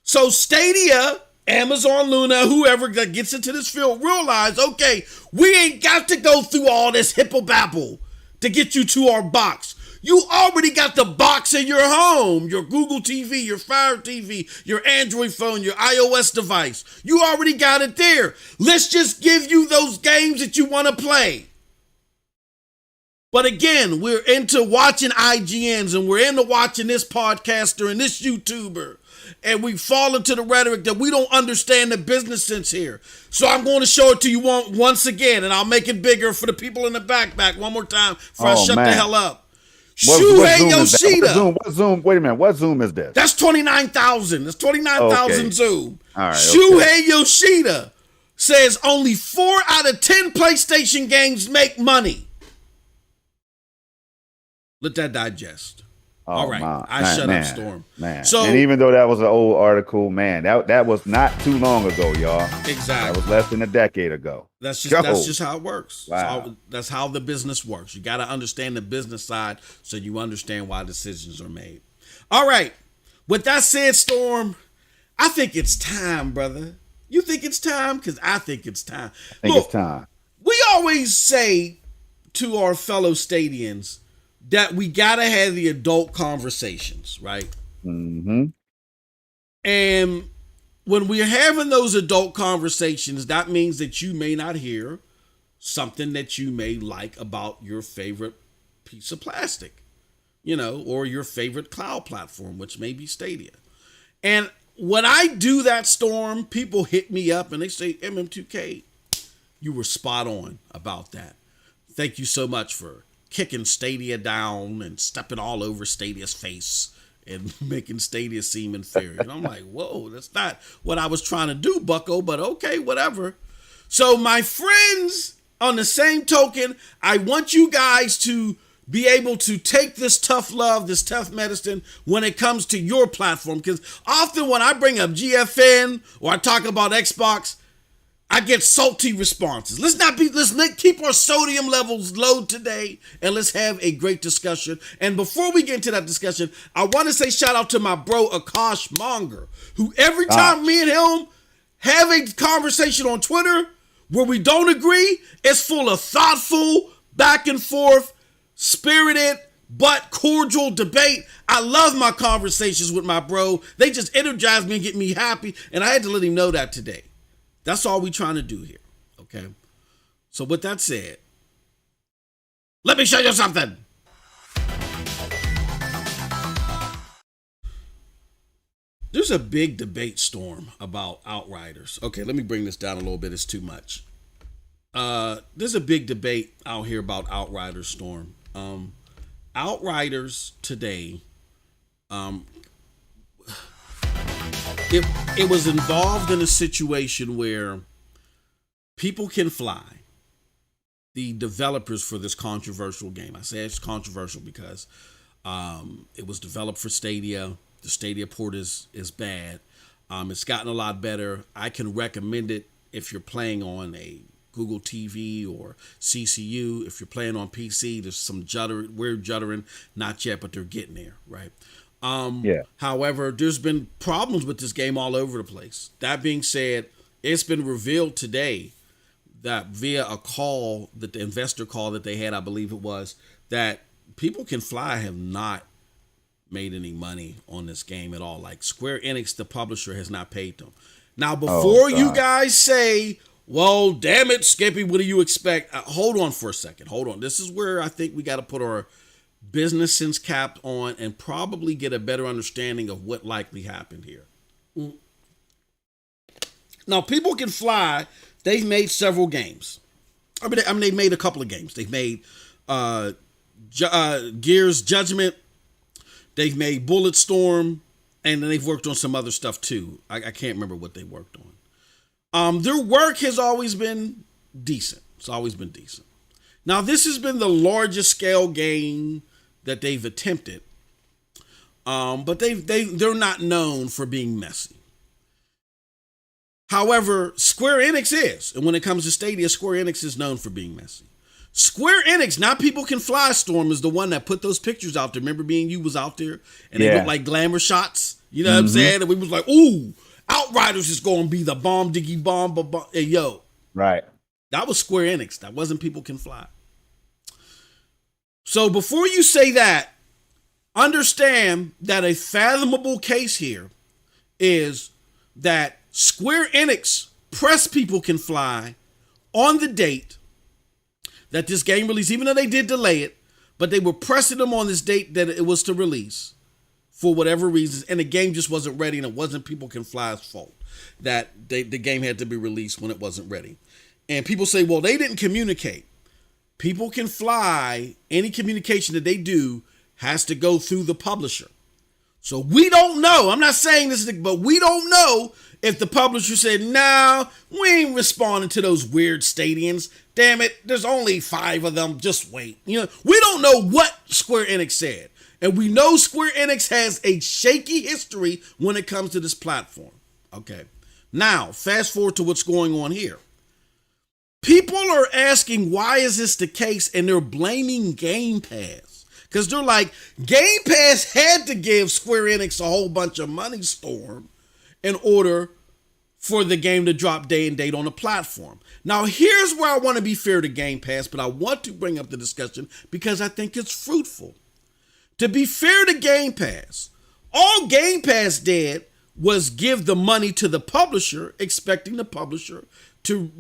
So Stadia, Amazon Luna, whoever that gets into this field realize, okay, we ain't got to go through all this hippobabble to get you to our box. You already got the box in your home, your Google TV, your Fire TV, your Android phone, your iOS device. You already got it there. Let's just give you those games that you want to play. But again, we're into watching IGNs and we're into watching this podcaster and this YouTuber. And we fall into the rhetoric that we don't understand the business sense here. So I'm going to show it to you once again, and I'll make it bigger for the people in the back one more time before I shut the hell up. Shuhei Yoshida. What Zoom? Wait a minute. What Zoom is this? That's 29,000. That's 29,000 Zoom. All right. Shuhei Yoshida says only 4 out of 10 PlayStation games make money. Let that digest. All right. Shut up, Storm. Man. So, and even though that was an old article, man, that was not too long ago, y'all. Exactly. That was less than a decade ago. That's just how it works. Wow. That's how the business works. You got to understand the business side so you understand why decisions are made. All right. With that said, Storm, I think it's time, brother. You think it's time? Because I think it's time. It's time. We always say to our fellow Stadians that we got to have the adult conversations, right? Mm-hmm. And when we're having those adult conversations, that means that you may not hear something that you may like about your favorite piece of plastic, or your favorite cloud platform, which may be Stadia. And when I do that, Storm, people hit me up and they say, MM2K, you were spot on about that. Thank you so much for kicking Stadia down and stepping all over Stadia's face and making Stadia seem inferior. And I'm like, whoa, that's not what I was trying to do, bucko, but okay, whatever. So my friends, on the same token, I want you guys to be able to take this tough love, this tough medicine when it comes to your platform. Because often when I bring up GFN or I talk about Xbox, I get salty responses. Let's keep our sodium levels low today and let's have a great discussion. And before we get into that discussion, I want to say shout out to my bro Akash Monger, who every time me and him have a conversation on Twitter where we don't agree, it's full of thoughtful, back and forth, spirited, but cordial debate. I love my conversations with my bro. They just energize me and get me happy. And I had to let him know that today. That's all we're trying to do here, okay? So with that said, let me show you something. There's a big debate, Storm, about Outriders. Okay, let me bring this down a little bit. It's too much. There's a big debate out here about Outriders, Storm. Outriders today, it was involved in a situation where People Can Fly, the developers for this controversial game. I say it's controversial because it was developed for Stadia. The Stadia port is bad. It's gotten a lot better. I can recommend it if you're playing on a Google TV or CCU. If you're playing on PC, there's some weird juddering. Not yet, but they're getting there, right? However, there's been problems with this game all over the place. That being said, it's been revealed today that via a call, that the investor call that they had, I believe it was, that People Can Fly have not made any money on this game at all. Like Square Enix, the publisher, has not paid them. Now, before you guys say, well, damn it, Skippy, what do you expect? Hold on for a second. Hold on. This is where I think we got to put our business sense cap on and probably get a better understanding of what likely happened here. Now, People Can Fly, they've made several games. I mean, they made a couple of games. They've made Gears Judgment. They've made Bulletstorm, and then they've worked on some other stuff too. I can't remember what they worked on. Their work has always been decent. It's always been decent. Now, this has been the largest scale game that they've attempted, but they're not known for being messy. However, Square Enix is, and when it comes to Stadia, Square Enix is known for being messy. Square Enix, not People Can Fly, Storm, is the one that put those pictures out there. Remember you was out there, and they looked like glamour shots. You know what I'm saying? And we was like, ooh, Outriders is going to be the bomb diggy bomb. Hey, yo. Right. That was Square Enix. That wasn't People Can Fly. So before you say that, understand that a fathomable case here is that Square Enix pressed People Can Fly on the date that this game released, even though they did delay it, but they were pressing them on this date that it was to release for whatever reasons, and the game just wasn't ready, and it wasn't People Can Fly's fault that the game had to be released when it wasn't ready. And people say, well, they didn't communicate. People Can Fly, any communication that they do has to go through the publisher. So we don't know. I'm not saying this, but we don't know if the publisher said, nah, we ain't responding to those weird Stadians. Damn it, there's only 5 of them. Just wait. You know, we don't know what Square Enix said. And we know Square Enix has a shaky history when it comes to this platform. Okay. Now, fast forward to what's going on here. People are asking, why is this the case? And they're blaming Game Pass. Because they're like, Game Pass had to give Square Enix a whole bunch of money, Storm, in order for the game to drop day and date on the platform. Now, here's where I want to be fair to Game Pass, but I want to bring up the discussion because I think it's fruitful. To be fair to Game Pass, all Game Pass did was give the money to the publisher, expecting the publisher to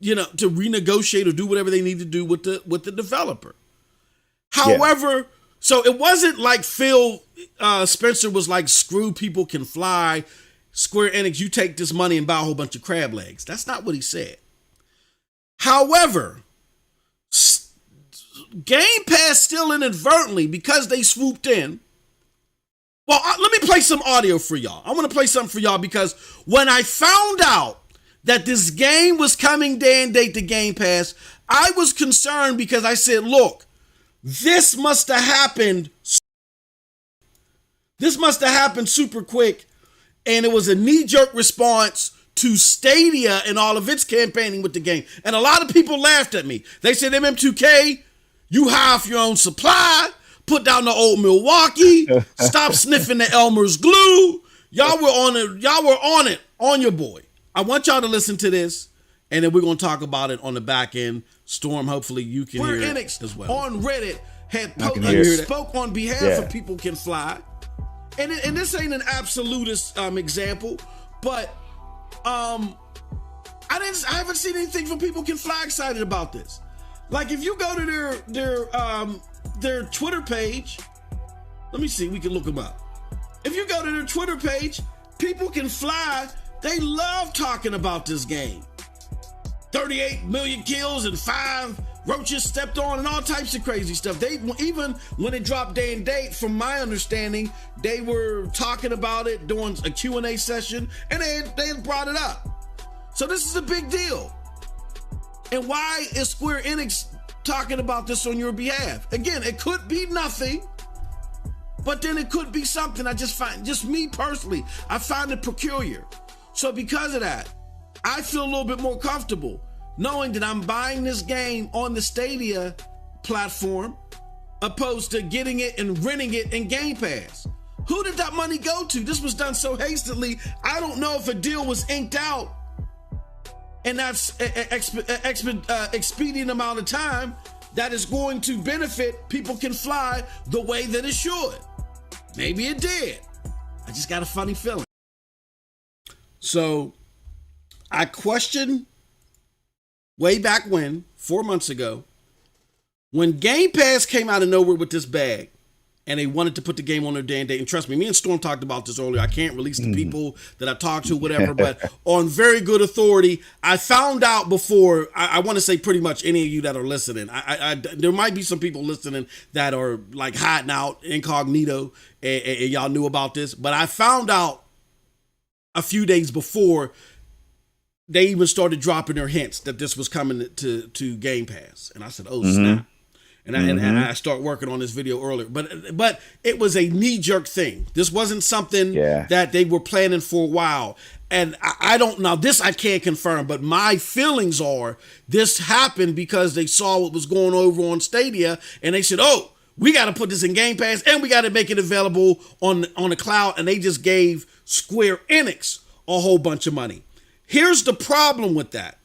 renegotiate or do whatever they need to do with the developer. However, So it wasn't like Phil Spencer was like, screw people can fly. Square Enix, you take this money and buy a whole bunch of crab legs. That's not what he said. However, Game Pass still inadvertently, because they swooped in. Well, let me play some audio for y'all. I want to play something for y'all because when I found out that this game was coming day and date to Game Pass, I was concerned because I said, look, this must have happened. This must have happened super quick. And it was a knee-jerk response to Stadia and all of its campaigning with the game. And a lot of people laughed at me. They said, MM2K, you hire your own supply, put down the old Milwaukee, stop sniffing the Elmer's glue. Y'all were on it, on your boy. I want y'all to listen to this, and then we're going to talk about it on the back end. Storm, hopefully you can hear it as well. On Reddit had spoke on behalf of People Can Fly. And this ain't an absolutist example, but I haven't seen anything from People Can Fly excited about this. Like if you go to their Twitter page, let me see, we can look them up. If you go to their Twitter page, People Can Fly, they love talking about this game. 38 million kills and 5 roaches stepped on and all types of crazy stuff. They, even when it dropped day and date, from my understanding, they were talking about it during a Q&A session, and they had brought it up. So this is a big deal. And why is Square Enix talking about this on your behalf? Again, it could be nothing, but then it could be something. I just find, just me personally, I find it peculiar. So because of that, I feel a little bit more comfortable knowing that I'm buying this game on the Stadia platform opposed to getting it and renting it in Game Pass. Who did that money go to? This was done so hastily. I don't know if a deal was inked out and that's expedient amount of time that is going to benefit People Can Fly the way that it should. Maybe it did. I just got a funny feeling. So I questioned way back when, 4 months ago, when Game Pass came out of nowhere with this bag and they wanted to put the game on their day and date. And trust me, me and Storm talked about this earlier. I can't release the people that I talked to, whatever, but on very good authority, I found out before, I want to say pretty much any of you that are listening. There might be some people listening that are like hiding out incognito and y'all knew about this, but I found out a few days before they even started dropping their hints that this was coming to Game Pass. And I said, oh, snap. And I start working on this video earlier. But it was a knee-jerk thing. This wasn't something that they were planning for a while. And I don't know, this I can't confirm, but my feelings are this happened because they saw what was going over on Stadia, and they said, oh, we got to put this in Game Pass, and we got to make it available on the cloud. And they just gave Square Enix a whole bunch of money. Here's the problem with that.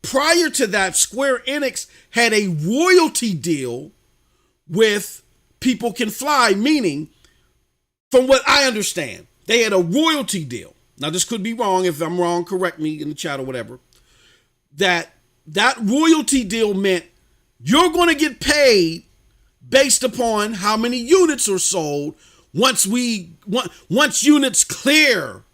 Prior to that, Square Enix had a royalty deal with People Can Fly, meaning, from what I understand, they had a royalty deal. Now, this could be wrong. If I'm wrong, correct me in the chat or whatever. That royalty deal meant you're going to get paid based upon how many units are sold once units clear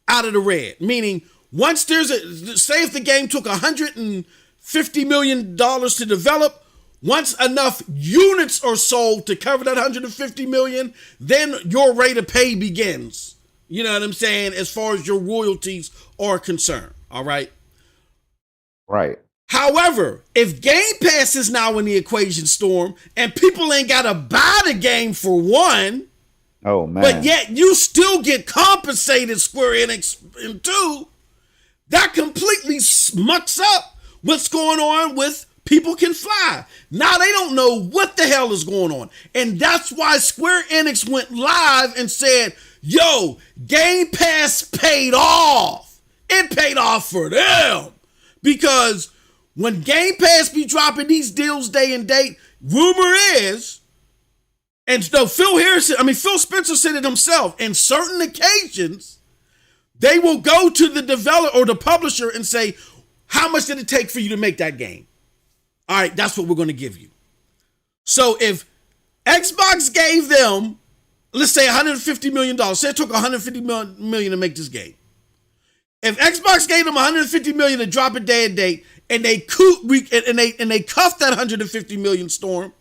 out of the red. Meaning, once say if the game took $150 million to develop, once enough units are sold to cover that $150 million, then your rate of pay begins. You know what I'm saying? As far as your royalties are concerned. All right. Right. However, if Game Pass is now in the equation, Storm, and people ain't got to buy the game for one, oh man, but yet you still get compensated, Square Enix, in two, that completely mucks up what's going on with People Can Fly. Now they don't know what the hell is going on. And that's why Square Enix went live and said, yo, Game Pass paid off. It paid off for them. Because when Game Pass be dropping these deals day and date, rumor is, and so Phil Spencer said it himself, in certain occasions, they will go to the developer or the publisher and say, how much did it take for you to make that game? All right, that's what we're going to give you. So if Xbox gave them, let's say $150 million. Say it took $150 million to make this game. If Xbox gave them $150 million to drop a day and date, and they cuffed that $150 million, Storm,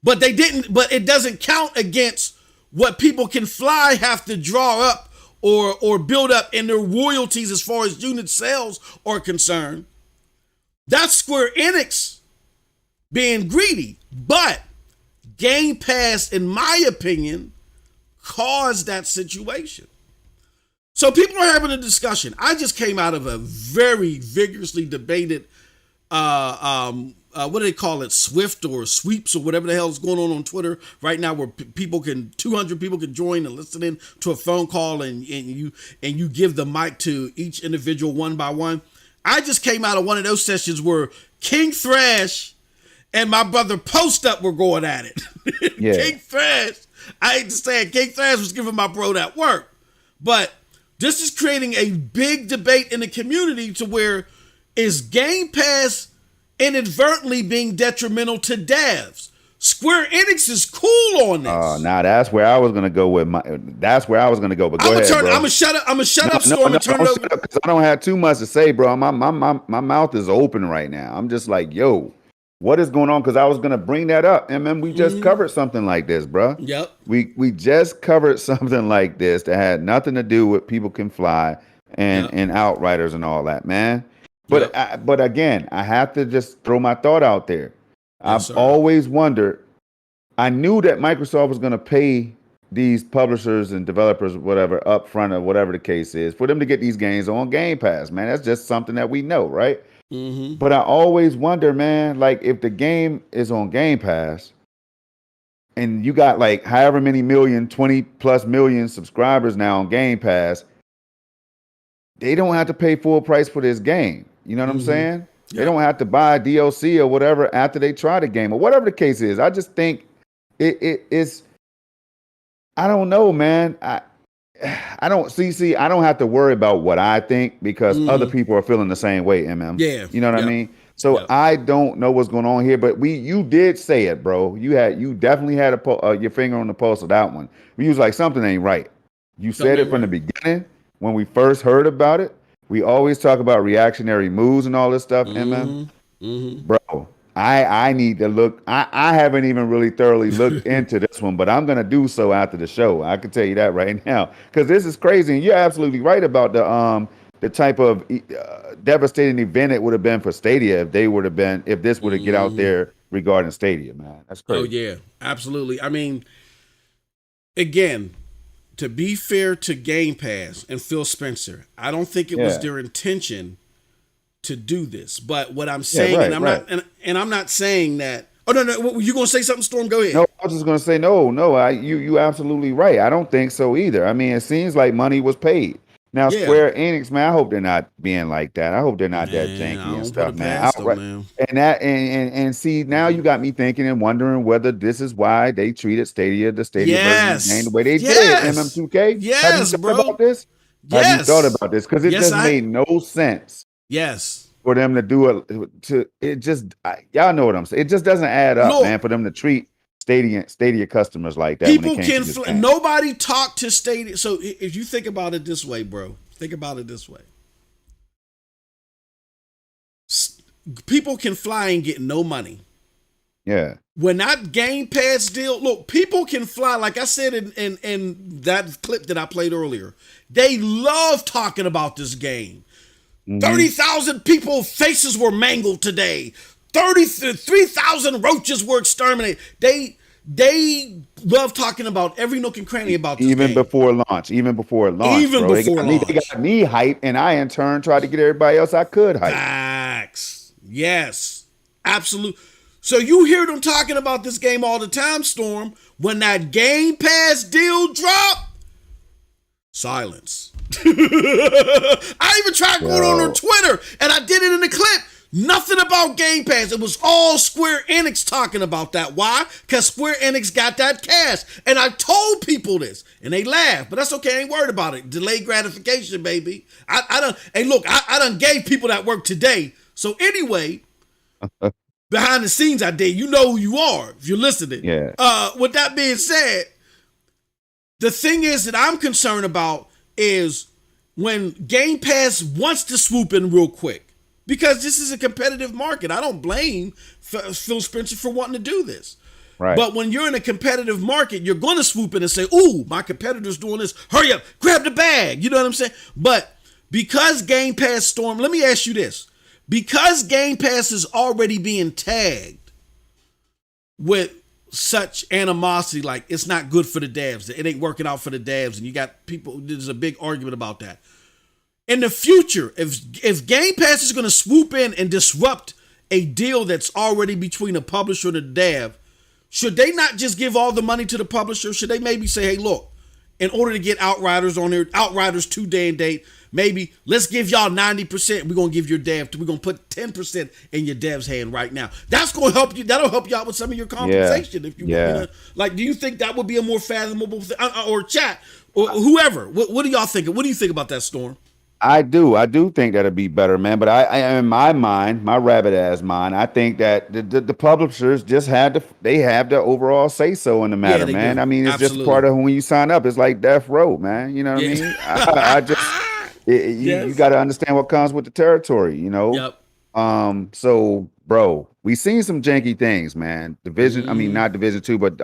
but they didn't. But it doesn't count against what People Can Fly have to draw up or build up in their royalties as far as unit sales are concerned. That's Square Enix being greedy, but Game Pass, in my opinion, caused that situation. So people are having a discussion. I just came out of a very vigorously debated, what do they call it, Swift or Sweeps or whatever the hell is going on Twitter right now, where 200 people can join and listen in to a phone call, and you give the mic to each individual one by one. I just came out of one of those sessions where King Thrash and my brother Post Up were going at it. Yeah. King Thrash, I hate to say it, King Thrash was giving my bro that work, but this is creating a big debate in the community to where is Game Pass inadvertently being detrimental to devs? Square Enix is cool on this. Now that's where I was gonna go with that's where I was gonna go. But go ahead, bro. I'm gonna shut up, Storm, and turn it over. Because I don't have too much to say, bro. My mouth is open right now. I'm just like, yo, what is going on? Because I was gonna bring that up, and then we just covered something like this, bro. Yep. We just covered something like this that had nothing to do with People Can Fly and Outriders and all that, man. But but again, I have to just throw my thought out there. I've always wondered. I knew that Microsoft was going to pay these publishers and developers, whatever, up front or whatever the case is, for them to get these games on Game Pass, man. That's just something that we know, right? Mm-hmm. But I always wonder, man, like if the game is on Game Pass and you got like however many million, 20 plus million subscribers now on Game Pass, they don't have to pay full price for this game. You know what I'm saying? Yeah. They don't have to buy DLC or whatever after they try the game or whatever the case is. I just think it's, I don't know, man. I don't have to worry about what I think because other people are feeling the same way, MM. Yeah. You know what I mean? So I don't know what's going on here, but you did say it, bro. You definitely had your finger on the pulse of that one. You was like, something ain't right. You said it from the beginning when we first heard about it. We always talk about reactionary moves and all this stuff, MM. Bro, I need to look. I haven't even really thoroughly looked into this one, but I'm going to do so after the show. I can tell you that right now because this is crazy. And you're absolutely right about the type of devastating event it would have been for Stadia if this would have get out there regarding Stadia, man. That's crazy. Oh, yeah, absolutely. I mean, again, to be fair to Game Pass and Phil Spencer, I don't think it was their intention to do this. But what I'm saying, I'm not saying that. Oh no, you gonna say something, Storm? Go ahead. No, I was just gonna say no. You absolutely right. I don't think so either. I mean, it seems like money was paid. Now, Square Enix, man, I hope they're not being like that. I hope they're not that janky and stuff, man. And see, now you got me thinking and wondering whether this is why they treated Stadia, the Stadia version of the game, the way they did. MM2K. Yes, have you thought about this? Yes. Have you thought about this? Because it just made no sense. Yes. For them to do y'all know what I'm saying. It just doesn't add up, man. For them to treat Stadia customers like that. People can nobody talk to Stadia. So if you think about it this way, bro, People Can Fly and get no money. Yeah. When that Game Pass deal, look, People Can Fly, like I said in that clip that I played earlier, they love talking about this game. 30,000 people's faces were mangled today. 3,000 roaches were exterminated. They love talking about every nook and cranny about this even game. Before launch. They got me hype, and I in turn tried to get everybody else I could hype. Facts. Yes. Absolutely. So you hear them talking about this game all the time, Storm. When that Game Pass deal dropped, silence. I even tried going on Twitter, and I did it in the clip. Nothing about Game Pass. It was all Square Enix talking about that. Why? Because Square Enix got that cash. And I told people this, and they laughed. But that's okay. I ain't worried about it. Delayed gratification, baby. I done gave people that work today. So anyway, behind the scenes out there. You know who you are if you're listening. Yeah. With that being said, the thing is that I'm concerned about is when Game Pass wants to swoop in real quick, because this is a competitive market. I don't blame Phil Spencer for wanting to do this. Right. But when you're in a competitive market, you're going to swoop in and say, ooh, my competitor's doing this. Hurry up, grab the bag. You know what I'm saying? But because Game Pass Storm, let me ask you this. Because Game Pass is already being tagged with such animosity, like it's not good for the devs, it ain't working out for the devs, and you got people, there's a big argument about that. In the future, if Game Pass is going to swoop in and disrupt a deal that's already between a publisher and a dev, should they not just give all the money to the publisher? Should they maybe say, hey, look, in order to get Outriders on there, Outriders 2 day and date, maybe let's give y'all 90%. We're going to give your dev, we're going to put 10% in your dev's hand right now. That's going to help you. That'll help you out with some of your compensation. If you want. Like, do you think that would be a more fathomable thing? Or chat, or whoever. What do y'all think? What do you think about that, Storm? I do think that'd be better, man. But I in my mind, my rabbit ass mind, I think that the publishers just have the overall say so in the matter, man. Do. I mean, it's Absolutely. just part of when you sign up. It's like death row, man. You know what I mean? I just you got to understand what comes with the territory, you know. Yep. So, bro, we seen some janky things, man. Division, I mean, not Division 2, but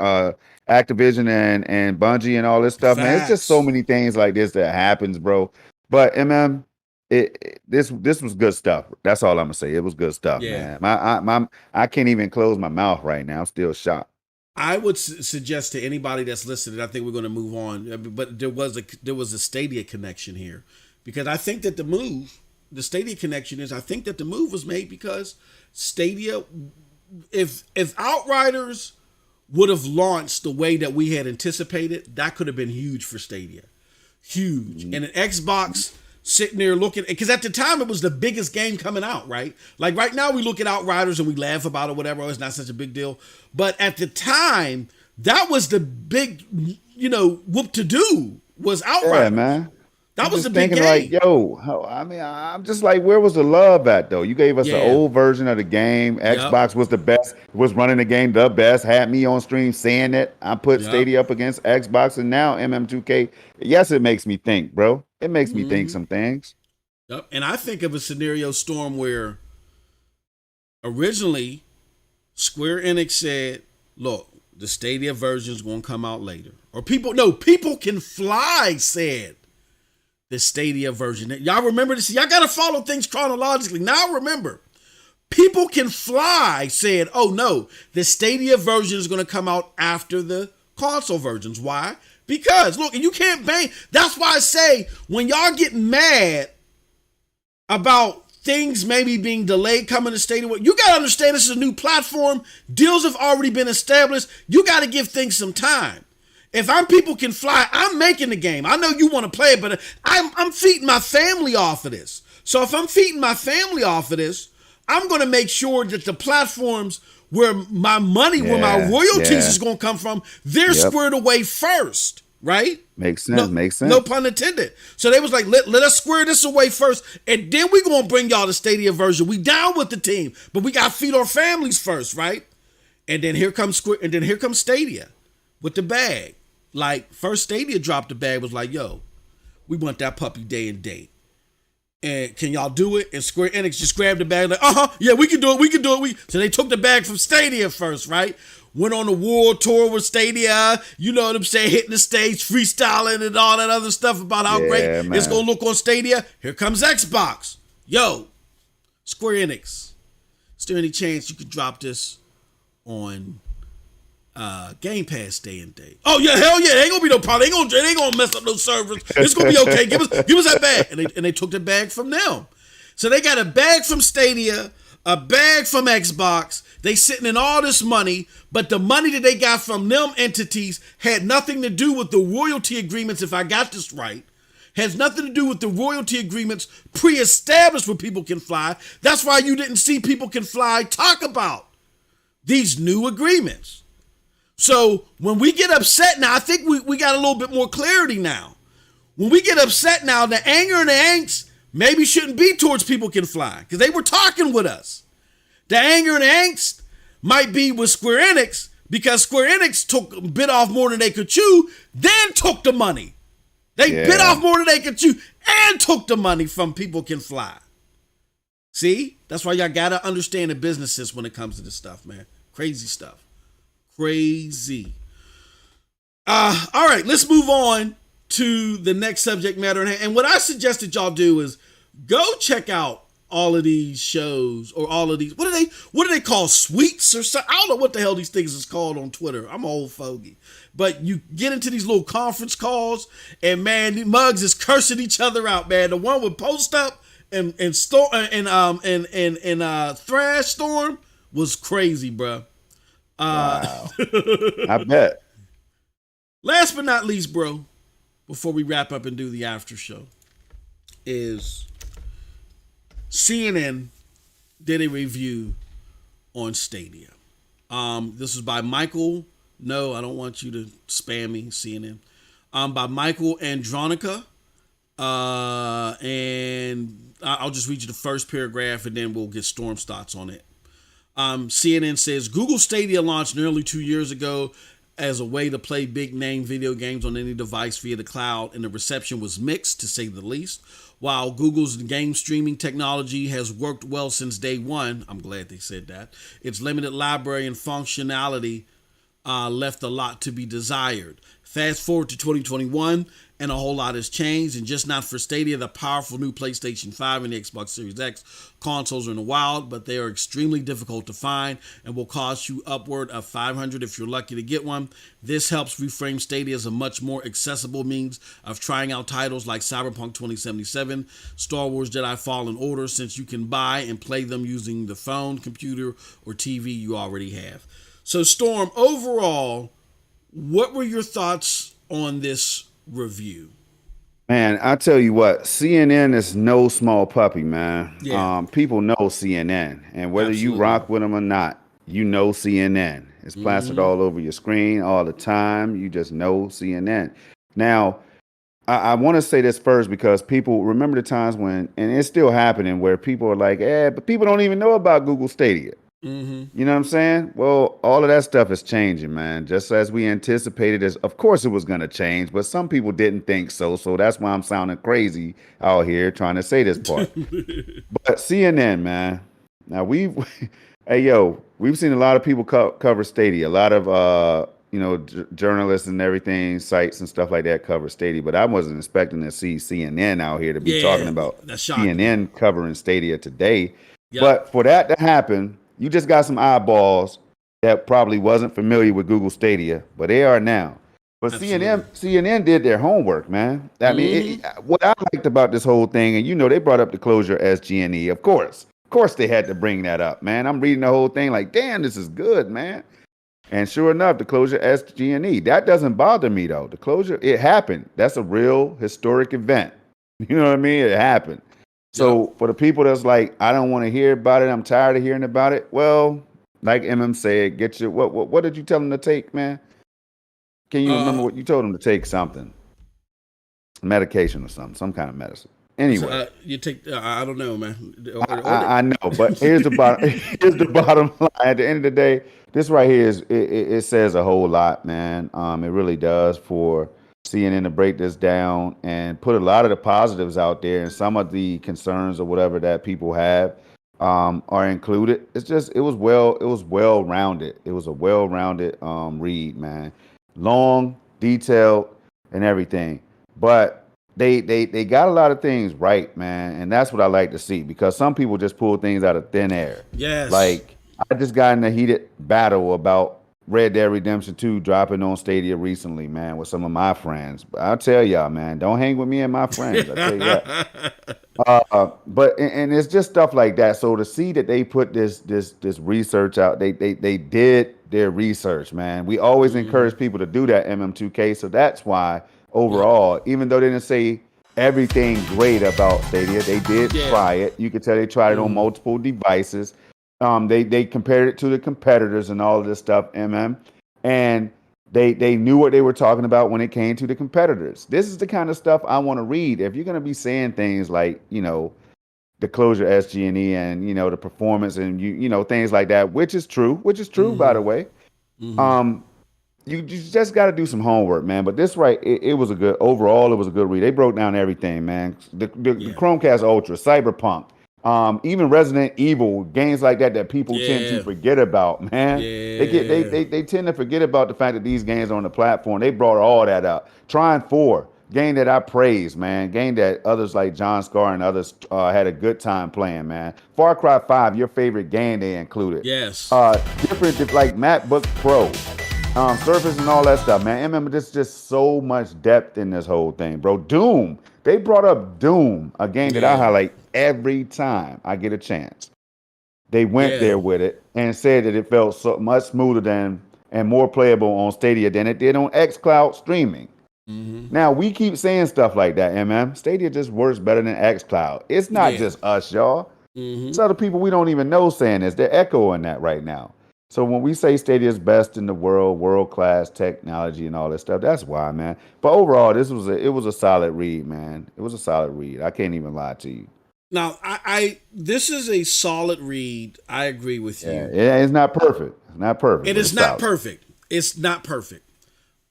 Activision and Bungie and all this stuff, man. It's just so many things like this that happens, bro. But this was good stuff. That's all I'm gonna say. It was good stuff, man. I can't even close my mouth right now. I'm still shocked. I would suggest to anybody that's listening, I think we're going to move on, but there was a Stadia connection here, because I think that the Stadia connection is, I think that the move was made because Stadia, if Outriders would have launched the way that we had anticipated, that could have been huge for Stadia. Huge. And an Xbox sitting there looking, because at the time it was the biggest game coming out, right? Like right now we look at Outriders and we laugh about it, whatever, it's not such a big deal. But at the time, that was the big, whoop to do was Outriders. Yeah, man. That was the big game. Like, yo, I mean, I'm just like, where was the love at though? You gave us the old version of the game. Xbox was the best, was running the game the best, had me on stream saying it. I put Stadia up against Xbox, and now MM2K. Yes, it makes me think, bro. It makes me think some things. Yep. And I think of a scenario, Storm, where originally Square Enix said, look, the Stadia version is going to come out later. Or People Can Fly said the Stadia version. Y'all remember this? Y'all got to follow things chronologically. Now remember, People Can Fly said, oh no, the Stadia version is going to come out after the console versions. Why? Because, look, you can't bang. That's why I say, when y'all get mad about things maybe being delayed coming to Stadia, you got to understand this is a new platform. Deals have already been established. You got to give things some time. If People Can Fly, I'm making the game. I know you want to play it, but I'm feeding my family off of this. So if I'm feeding my family off of this, I'm going to make sure that the platforms where my money, where my royalties is going to come from, they're squared away first, right? Makes sense. Makes sense. No pun intended. So they was like, let us square this away first, and then we going to bring y'all the Stadia version. We down with the team, but we got to feed our families first, right? And then here comes Stadia with the bag. Like, first Stadia dropped the bag, was like, yo, we want that puppy day and date. And can y'all do it? And Square Enix just grabbed the bag, like, yeah, we can do it. So they took the bag from Stadia first, right? Went on a world tour with Stadia, you know what I'm saying, hitting the stage, freestyling and all that other stuff about how great it's going to look on Stadia. Here comes Xbox. Yo, Square Enix, is there any chance you could drop this on Game Pass day and date? Oh yeah, hell yeah, there ain't gonna be no problem. They ain't gonna mess up no servers. It's gonna be okay. Give us that bag. And they took the bag from them. So they got a bag from Stadia, a bag from Xbox. They sitting in all this money, but the money that they got from them entities had nothing to do with the royalty agreements, if I got this right. Has nothing to do with the royalty agreements pre-established with People Can Fly. That's why you didn't see People Can Fly talk about these new agreements. So when we get upset now, I think we got a little bit more clarity now. When we get upset now, the anger and the angst maybe shouldn't be towards People Can Fly, because they were talking with us. The anger and angst might be with Square Enix because Square Enix bit off more than they could chew, then took the money. They bit off more than they could chew and took the money from People Can Fly. See? That's why y'all gotta understand the businesses when it comes to this stuff, man. Crazy stuff. Crazy. All right, let's move on to the next subject matter. And what I suggested y'all do is go check out all of these shows or all of these. What do they call suites or something? I don't know what the hell these things is called on Twitter. I'm an old fogey. But you get into these little conference calls, and man, the mugs is cursing each other out, man. The one with Post Up and Thrash Storm was crazy, bro. Wow. I bet. Last but not least, bro, before we wrap up and do the after show, is CNN did a review on Stadia. This is by Michael. No, I don't want you to spam me, CNN. By Michael Andronica. And I'll just read you the first paragraph and then we'll get Storm's thoughts on it. CNN says, Google Stadia launched nearly 2 years ago as a way to play big name video games on any device via the cloud, and the reception was mixed, to say the least. While Google's game streaming technology has worked well since day one, I'm glad they said that, its limited library and functionality left a lot to be desired. Fast forward to 2021, and a whole lot has changed, and just not for Stadia. The powerful new PlayStation 5 and the Xbox Series X consoles are in the wild, but they are extremely difficult to find and will cost you upward of $500 if you're lucky to get one. This helps reframe Stadia as a much more accessible means of trying out titles like Cyberpunk 2077, Star Wars Jedi Fallen Order, since you can buy and play them using the phone, computer, or TV you already have. So, Storm, overall, what were your thoughts on this review? Man, I tell you what, CNN is no small puppy, man. Yeah. People know CNN, and whether Absolutely. you rock with them or not, you know CNN. It's plastered all over your screen all the time. You just know CNN. Now, I want to say this first because people remember the times when, and it's still happening, where people are like, but people don't even know about Google Stadia. You know what I'm saying? Well, all of that stuff is changing, man. Just as we anticipated, of course it was going to change, but some people didn't think so. So that's why I'm sounding crazy out here trying to say this part. But CNN, man. Now we've seen a lot of people cover Stadia. A lot of journalists and everything, sites and stuff like that cover Stadia. But I wasn't expecting to see CNN out here to be talking about CNN covering Stadia today. Yep. But for that to happen, you just got some eyeballs that probably wasn't familiar with Google Stadia, but they are now. But CNN did their homework, man. I mean, what I liked about this whole thing, and they brought up the closure SG&E, of course. Of course they had to bring that up, man. I'm reading the whole thing like, damn, this is good, man. And sure enough, the closure SG&E, that doesn't bother me, though. The closure, it happened. That's a real historic event. You know what I mean? It happened. So for the people that's like, I don't want to hear about it, I'm tired of hearing about it. Well, like said, get your what did you tell them to take, man? Can you remember what you told them to take? Something, medication or something, some kind of medicine. Anyway, so, you take. I don't know, man. I know, but here's the bottom line. At the end of the day, this right here it says a whole lot, man. It really does for CNN to break this down and put a lot of the positives out there, and some of the concerns or whatever that people have are included. It was well rounded. It was a well rounded read, man. Long, detailed, and everything. But they got a lot of things right, man, and that's what I like to see, because some people just pull things out of thin air. Yes. Like, I just got in a heated battle about Red Dead Redemption 2 dropping on Stadia recently, man, with some of my friends. But I'll tell y'all, man, don't hang with me and my friends. I tell you that. But it's just stuff like that. So to see that they put this research out, they did their research, man. We always encourage people to do that, MM2K. So that's why overall, even though they didn't say everything great about Stadia, they did try it. You could tell they tried it on multiple devices. They compared it to the competitors and all of this stuff, and they knew what they were talking about when it came to the competitors. This is the kind of stuff I want to read. If you're going to be saying things like, the closure SG&E and the performance and things like that, which is true by Mm-hmm. the way. Mm-hmm. Um, you just got to do some homework, man. But this right, it was a good overall. It was a good read. They broke down everything, man. The Yeah. Chromecast Ultra, Cyberpunk, even Resident Evil games like that people tend to Yeah. forget about, man. Yeah. They tend to forget about the fact that these games are on the platform. They brought all that up. Trying 4, game that I praised, man. Game that others like John Scar and others had a good time playing, man. Far Cry 5, your favorite game they included. Yes. Different like MacBook Pro, Surface and all that stuff, man. I remember there's just so much depth in this whole thing, bro. Doom. They brought up Doom, a game that I Yeah. highlight every time I get a chance. They went Yeah. there with it and said that it felt so much smoother than and more playable on Stadia than it did on xCloud streaming. Mm-hmm. Now we keep saying stuff like that, Stadia just works better than xCloud. It's not Yeah. just us, y'all. It's Mm-hmm. other people we don't even know saying this. They're echoing that right now. So when we say Stadia is best in the world, world class technology and all that stuff, that's why, man. But overall, it was a solid read, man. It was a solid read. I can't even lie to you. Now, I this is a solid read. I agree with Yeah, you. it's not perfect. It's not perfect, It but is it's not solid. perfect. It's not perfect.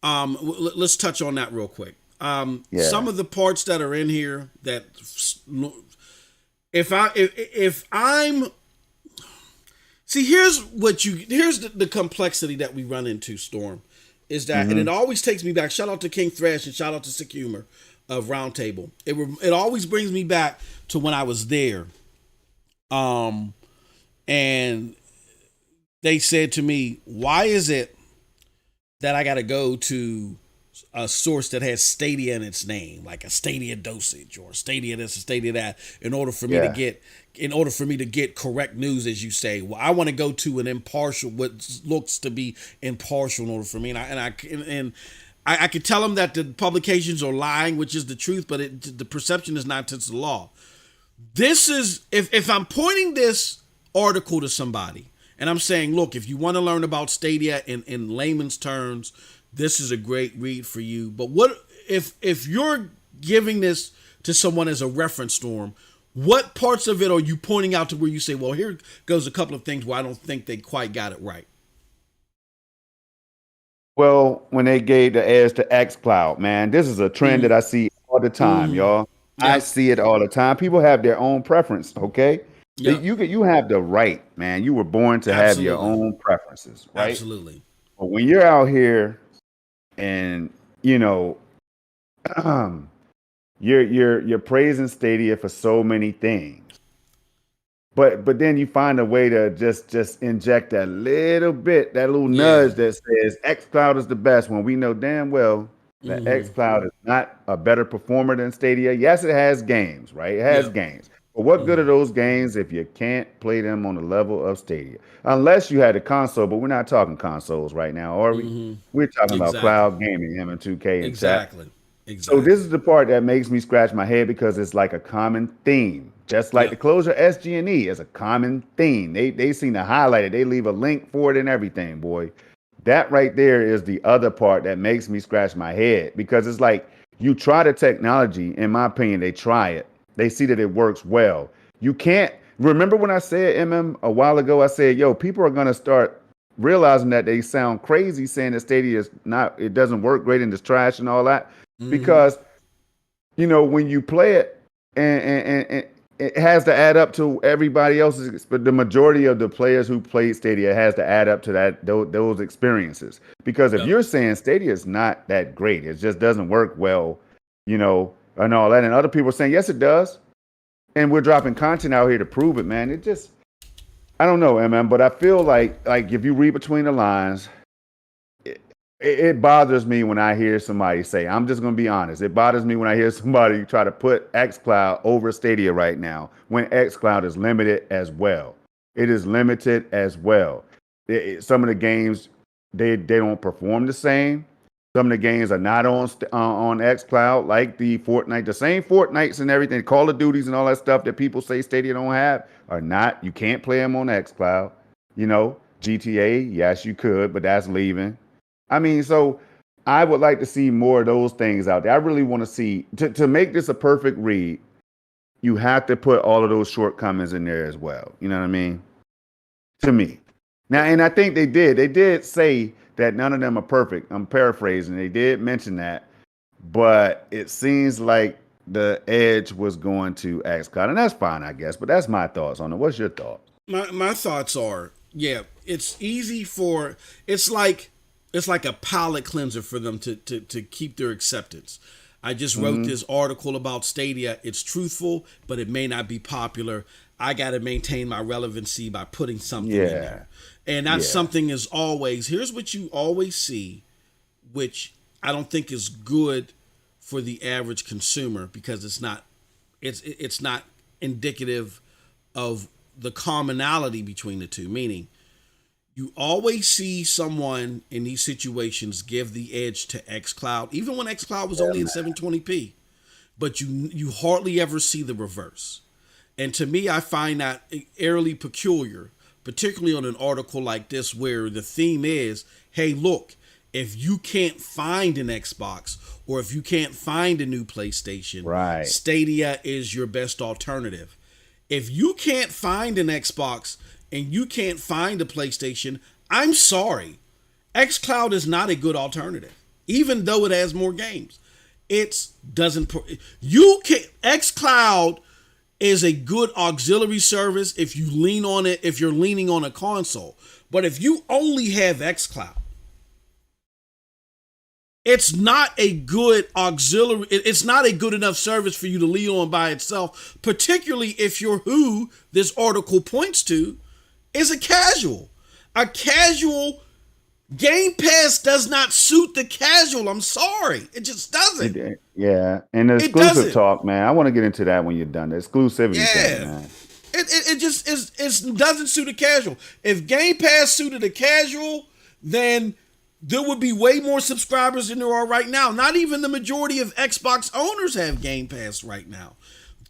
Let's touch on that real quick. Yeah. Some of the parts that are in here that if I'm see, here's the complexity that we run into, Storm, is that, and it Mm-hmm. always takes me back. Shout out to King Thresh and shout out to Sick Humor of Roundtable. It always brings me back to when I was there, um, and they said to me, "Why is it that I got to go to a source that has Stadia in its name, like a Stadia Dosage or Stadia this, a Stadia that, Yeah. in order for me to get correct news, as you say? Well, I want to go to an impartial, what looks to be impartial, in order for me, I could tell them that the publications are lying, which is the truth, but the perception is not against the law. This is if I'm pointing this article to somebody and I'm saying, look, if you want to learn about Stadia in layman's terms, this is a great read for you. But what if you're giving this to someone as a reference, Storm? What parts of it are you pointing out to where you say, well, here goes a couple of things where I don't think they quite got it right? Well, when they gave the edge to xCloud, man, this is a trend that Mm-hmm. I see all the time, Mm-hmm. y'all. I Yep. see it all the time. People have their own preference, okay? Yep. You have the right, man. You were born to have your Absolutely. own preferences, right? Absolutely. But when you're out here and you know you're praising Stadia for so many things. But then you find a way to just inject that little bit, that little Yeah. nudge that says xCloud is the best when we know damn well that Mm-hmm. xCloud is not a better performer than Stadia. Yes, it has games, right? It has Yep. games. But what good are Mm-hmm. those games if you can't play them on the level of Stadia? Unless you had a console, but we're not talking consoles right now, are we? Mm-hmm. We're talking about Exactly. cloud gaming, him and 2K and chat. Exactly. So this Exactly. is the part that makes me scratch my head because it's like a common theme. Just like the Yep. closure SG&E is a common theme. They seem to highlight it. They leave a link for it and everything, boy. That right there is the other part that makes me scratch my head because it's like you try the technology, in my opinion, they try it. They see that it works well. You can't remember when I said a while ago, I said, yo, people are gonna start realizing that they sound crazy saying that Stadia is not, it doesn't work great and it's trash and all that Mm-hmm. because when you play it and it has to add up to everybody else's, but the majority of the players who played Stadia has to add up to those experiences. Because if Yep. you're saying Stadia is not that great, it just doesn't work well, and all that, and other people are saying yes, it does, and we're dropping content out here to prove it, man. It just, I don't know, man, but I feel like if you read between the lines, it bothers me when I hear somebody say, I'm just going to be honest. It bothers me when I hear somebody try to put xCloud over Stadia right now when xCloud is limited as well. It is limited as well. Some of the games, they don't perform the same. Some of the games are not on xCloud, like the Fortnite, the same Fortnites and everything, Call of Duties and all that stuff that people say Stadia don't have are not. You can't play them on xCloud. GTA, yes, you could, but that's leaving. I mean, so I would like to see more of those things out there. I really want to see to make this a perfect read. you have to put all of those shortcomings in there as well. You know what I mean? To me. Now, and I think they did. They did say that none of them are perfect. I'm paraphrasing. They did mention that, but it seems like the edge was going to xCloud, and that's fine, I guess. But that's my thoughts on it. What's your thoughts? My thoughts are, yeah, it's easy for it's like a palate cleanser for them to keep their acceptance. I just wrote this article about Stadia. It's truthful, but it may not be popular. I got to maintain my relevancy by putting something in there. And that something is always, here's what you always see, which I don't think is good for the average consumer because it's not indicative of the commonality between the two. Meaning, you always see someone in these situations give the edge to xCloud, even when xCloud was only in 720p. But you hardly ever see the reverse. And to me, I find that eerily peculiar, particularly on an article like this where the theme is, hey, look, if you can't find an Xbox or if you can't find a new PlayStation, right, Stadia is your best alternative. If you can't find an Xbox and you can't find a PlayStation, I'm sorry. xCloud is not a good alternative, even though it has more games. It doesn't. You can xCloud is a good auxiliary service if you lean on it, if you're leaning on a console. But if you only have xCloud, it's not a good auxiliary. It's not a good enough service for you to lean on by itself, particularly if you're who this article points to is a casual. A casual Game Pass does not suit the casual. I'm sorry. It just doesn't. Yeah. And the exclusive talk, man, I want to get into that when you're done. The exclusivity thing, man. It just it doesn't suit a casual. If Game Pass suited a casual, then there would be way more subscribers than there are right now. Not even the majority of Xbox owners have Game Pass right now.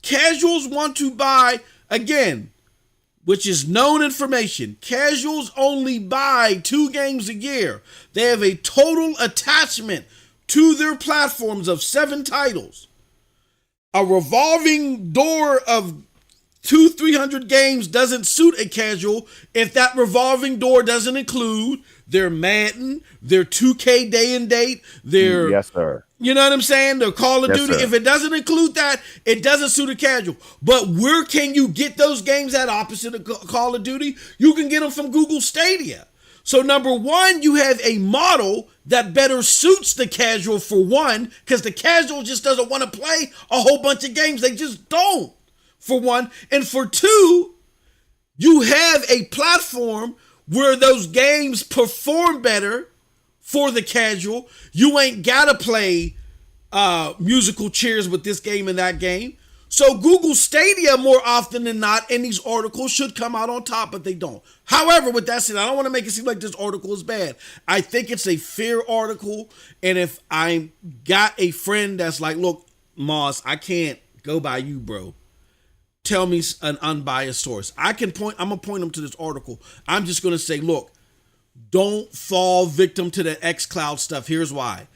Casuals want to buy, again, which is known information. Casuals only buy 2 games a year. They have a total attachment to their platforms of 7 titles. A revolving door of 200-300 games doesn't suit a casual if that revolving door doesn't include their Madden, their 2K day and date, their yes, sir. You know what I'm saying? The Call of Duty. Sir. If it doesn't include that, it doesn't suit a casual. But where can you get those games at opposite of Call of Duty? You can get them from Google Stadia. So number one, you have a model that better suits the casual for one, because the casual just doesn't want to play a whole bunch of games. They just don't, for one. And for two, you have a platform where those games perform better for the casual. You ain't gotta play musical chairs with this game and that game. So Google Stadia, more often than not, in these articles should come out on top, but they don't. However, with that said, I don't want to make it seem like this article is bad. I think it's a fair article, and if I got a friend that's like, look, Moss, I can't go by you, bro. Tell me an unbiased source. I'm gonna point them to this article. I'm just gonna say, look, don't fall victim to the xCloud stuff. Here's why.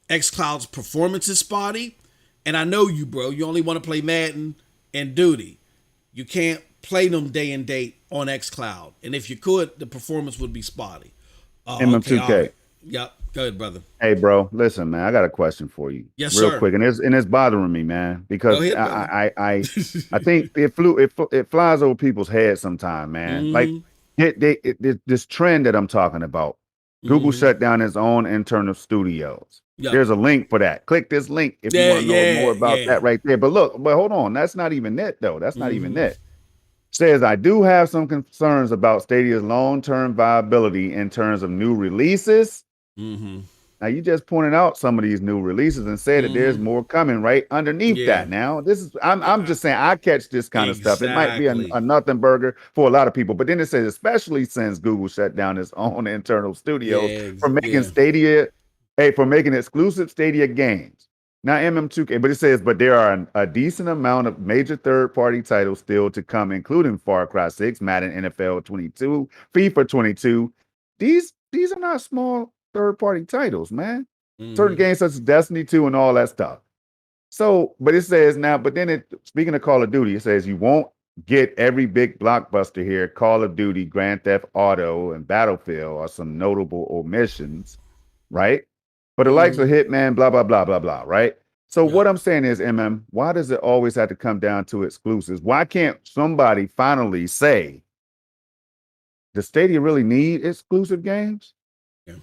xCloud's performance is spotty. And I know you, bro. You only want to play Madden and Duty. You can't play them day and date on xCloud. And if you could, the performance would be spotty. MM2K. Okay, yep. Go ahead, brother. Hey, bro. Listen, man. I got a question for you. Yes, real sir. Real quick, and it's bothering me, man, because ahead, I think it flies over people's heads sometimes, man. Like this trend that I'm talking about. Google shut down its own internal studios. Yep. There's a link for that. Click this link if you want to know more about that right there. But hold on. That's not even it, though. That's not even it. Says, I do have some concerns about Stadia's long-term viability in terms of new releases. Now, you just pointed out some of these new releases and said that there's more coming right underneath that. Now, I'm just saying I catch this kind of stuff. It might be a nothing burger for a lot of people, but then it says, especially since Google shut down its own internal studios for making Stadia, for making exclusive Stadia games. Now, MM2K, but it says, but there are a decent amount of major third-party titles still to come, including Far Cry 6, Madden NFL 22, FIFA 22. These are not small third-party titles, man. Certain games such as Destiny 2 and all that stuff. So, but it says now, but then speaking of Call of Duty, it says you won't get every big blockbuster here. Call of Duty, Grand Theft Auto, and Battlefield are some notable omissions, right? But the likes of Hitman, blah, blah, blah, blah, blah, right? So what I'm saying is, why does it always have to come down to exclusives? Why can't somebody finally say, does Stadia really need exclusive games? Yeah.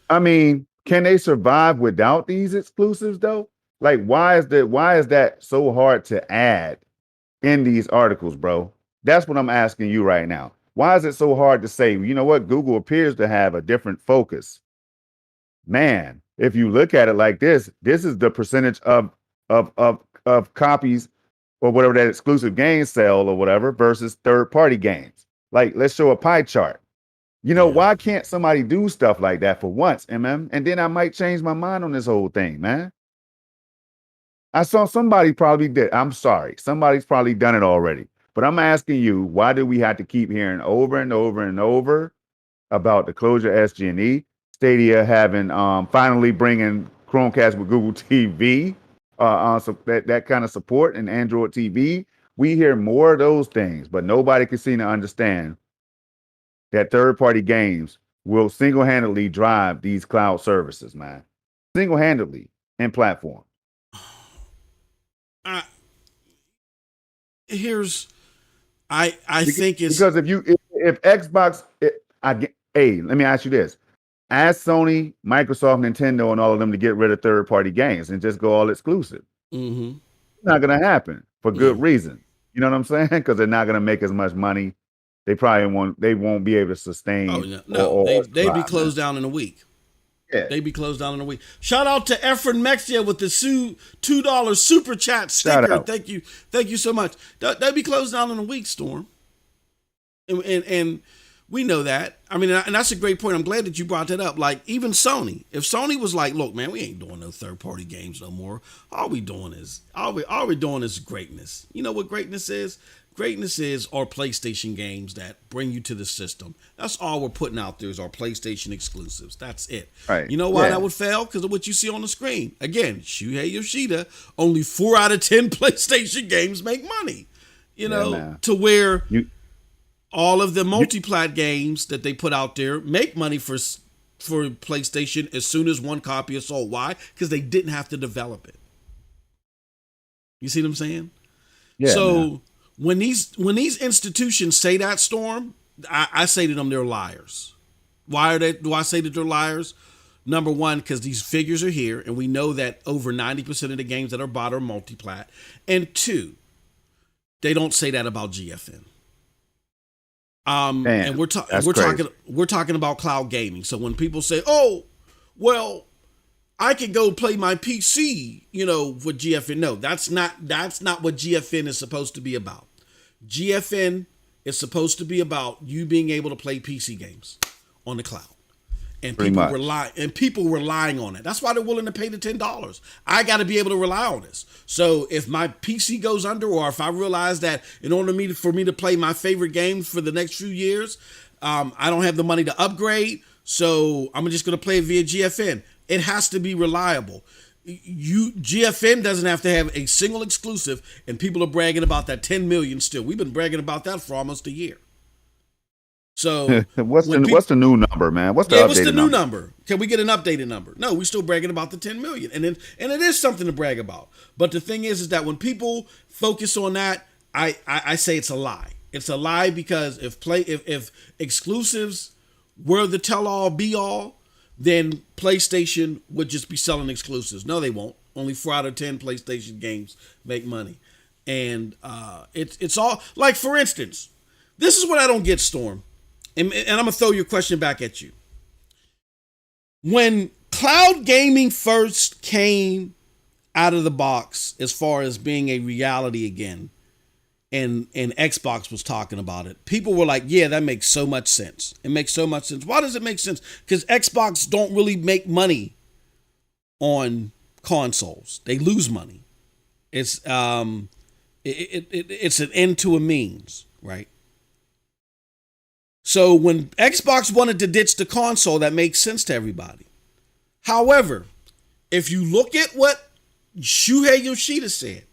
I mean, can they survive without these exclusives though? Like, why is that so hard to add in these articles, bro? That's what I'm asking you right now. Why is it so hard to say, you know what, Google appears to have a different focus? Man, if you look at it like this is the percentage of copies or whatever that exclusive games sell or whatever versus third-party games. Like, let's show a pie chart. You know, why can't somebody do stuff like that for once, And then I might change my mind on this whole thing, man. I saw somebody probably did. I'm sorry. Somebody's probably done it already. But I'm asking you, why do we have to keep hearing over and over and over about the closure of SG&E, Stadia having finally bringing Chromecast with Google TV, so that kind of support and Android TV? We hear more of those things, but nobody can seem to understand that third-party games will single-handedly drive these cloud services, man. Single-handedly in platform. I think it's because if Xbox, hey, let me ask you this: ask Sony, Microsoft, Nintendo, and all of them to get rid of third-party games and just go all exclusive. It's not going to happen for good reason. You know what I'm saying? Because they're not going to make as much money. They won't be able to sustain. Oh no, they'd be closed down in a week. Yeah. They'd be closed down in a week. Shout out to Efren Mexia with the $2 super chat sticker. Thank you so much. They'd be closed down in a week, Storm. And we know that. I mean, and that's a great point. I'm glad that you brought that up. Like, even Sony, if Sony was like, look, man, we ain't doing no third-party games no more. All we doing is greatness. You know what greatness is? Greatness is our PlayStation games that bring you to the system. That's all we're putting out there is our PlayStation exclusives. That's it. Right. You know why that would fail? Because of what you see on the screen. Again, Shuhei Yoshida, only 4 out of 10 PlayStation games make money. You know, to where all of the multi-plat games that they put out there make money for PlayStation as soon as one copy is sold. Why? Because they didn't have to develop it. You see what I'm saying? Yeah. So when these institutions say that, Storm, I say to them they're liars. Why do I say that they're liars? Number one, because these figures are here, and we know that over 90% of the games that are bought are multi-plat. And two, they don't say that about GFN. And we're talking about cloud gaming. So when people say, "Oh, well, I can go play my PC," with GFN. No, that's not what GFN is supposed to be about. GFN is supposed to be about you being able to play PC games on the cloud. And people relying on it. That's why they're willing to pay the $10. I got to be able to rely on this. So if my PC goes under, or if I realize that in order for me to play my favorite games for the next few years, I don't have the money to upgrade, so I'm just going to play it via GFN. It has to be reliable. GFN doesn't have to have a single exclusive, and people are bragging about that 10 million still. We've been bragging about that for almost a year. So what's the new number, man? What's the new number? Can we get an updated number? No, we're still bragging about the 10 million, and it is something to brag about. But the thing is that when people focus on that, I say it's a lie. It's a lie, because if exclusives were the tell-all be-all, then PlayStation would just be selling exclusives. No, they won't. Only 4 out of 10 PlayStation games make money, and it's all like, for instance, this is what I don't get, Storm. And I'm going to throw your question back at you. When cloud gaming first came out of the box, as far as being a reality again, and Xbox was talking about it, people were like, yeah, that makes so much sense. It makes so much sense. Why does it make sense? Because Xbox don't really make money on consoles. They lose money. It's it's an end to a means, right? So when Xbox wanted to ditch the console, that makes sense to everybody. However, if you look at what Shuhei Yoshida said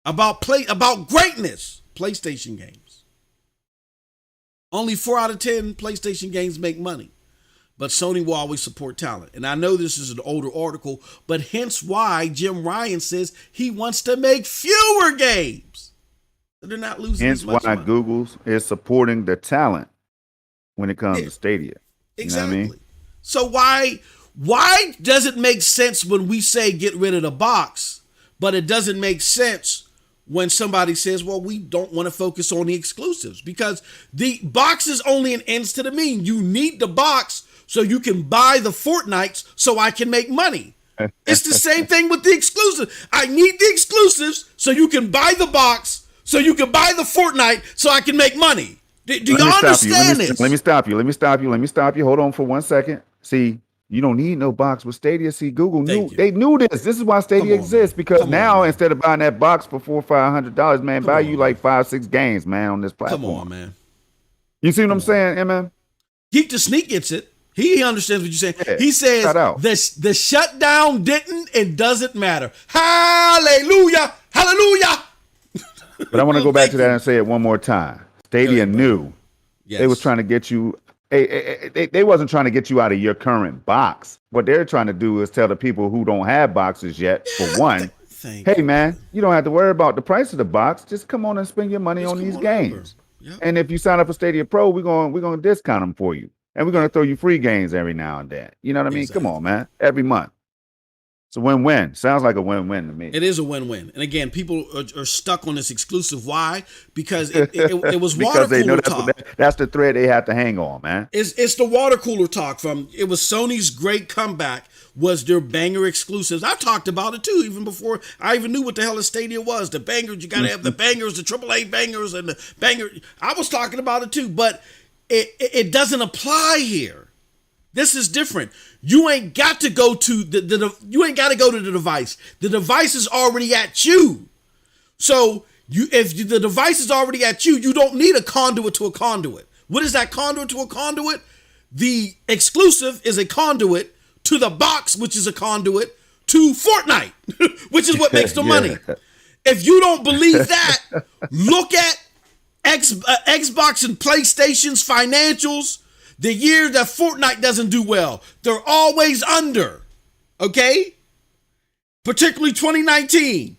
about greatness, PlayStation games. Only 4 out of 10 PlayStation games make money, but Sony will always support talent. And I know this is an older article, but hence why Jim Ryan says he wants to make fewer games. So they're not losing as much money. Hence why Google is supporting the talent when it comes to Stadia. Exactly. You know what I mean? So why does it make sense when we say get rid of the box, but it doesn't make sense when somebody says, well, we don't want to focus on the exclusives? Because the box is only an ends to the mean. You need the box so you can buy the Fortnites so I can make money. It's the same thing with the exclusive. I need the exclusives so you can buy the box so you can buy the Fortnite so I can make money. Do you understand this? Let me stop you. Hold on for 1 second. See, you don't need no box with Stadia. See, Google they knew this. This is why Stadia exists, because now instead of buying that box for $400 or $500, man, buy you like 5-6 games, man, on this platform. Come on, man. You see what I'm saying, man? Geek the Sneak gets it. He understands what you're saying. Yeah, he says the shutdown didn't and doesn't matter. Hallelujah. Hallelujah. But I want to go back to that and say it one more time. Stadia knew they was trying to get you. They wasn't trying to get you out of your current box. What they're trying to do is tell the people who don't have boxes yet, for one, hey man, you don't have to worry about the price of the box. Just come on and spend your money on these games. Yep. And if you sign up for Stadia Pro, we're gonna discount them for you, and we're gonna throw you free games every now and then. You know what I mean? Exactly. Come on, man, every month. It's a win-win. Sounds like a win-win to me. It is a win-win. And again, people are stuck on this exclusive. Why? Because it was water cooler they know talk. That's the thread they have to hang on, man. It's the water cooler talk from. It was Sony's great comeback was their banger exclusives. I talked about it too, even before I even knew what the hell a Stadia was. The bangers, you got to have the bangers, the AAA bangers, and the banger. I was talking about it too, but it doesn't apply here. This is different. You ain't got to go to the device. The device is already at you. So if the device is already at you, you don't need a conduit to a conduit. What is that conduit to a conduit? The exclusive is a conduit to the box, which is a conduit to Fortnite, which is what makes the money. If you don't believe that, look at Xbox and PlayStation's financials. The year that Fortnite doesn't do well, they're always under, okay? Particularly 2019.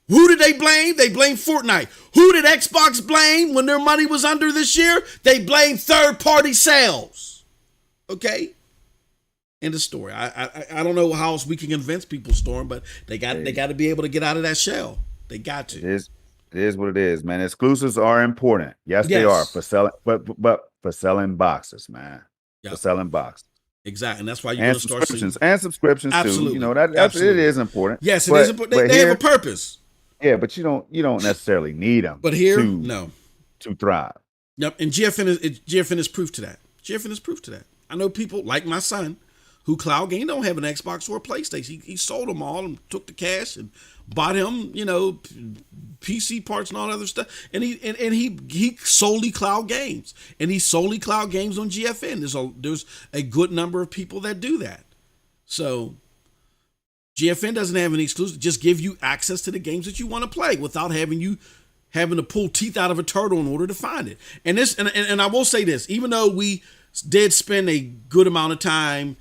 Who did they blame? They blamed Fortnite. Who did Xbox blame when their money was under this year? They blamed third-party sales, okay? End of story. I don't know how else we can convince people, Storm, but they got to be able to get out of that shell. They got to. It is what it is, man. Exclusives are important. Yes. They are for selling, but for selling boxes, man. Yep. For selling boxes. Exactly. And that's why you're going to start seeing. And subscriptions Absolutely. too. You know, that's it is important. Yes, it is important. They have a purpose. Yeah, but you don't necessarily need them. But here, no. To thrive. Yep. And GFN is proof to that. GFN is proof to that. I know people like my son who cloud game don't have an Xbox or a PlayStation. He sold them all and took the cash and bought him, PC parts and all that other stuff. And he solely cloud games. And he solely cloud games on GFN. There's a good number of people that do that. So GFN doesn't have any exclusive, just give you access to the games that you want to play without having to pull teeth out of a turtle in order to find it. And this and I will say this, even though we did spend a good amount of time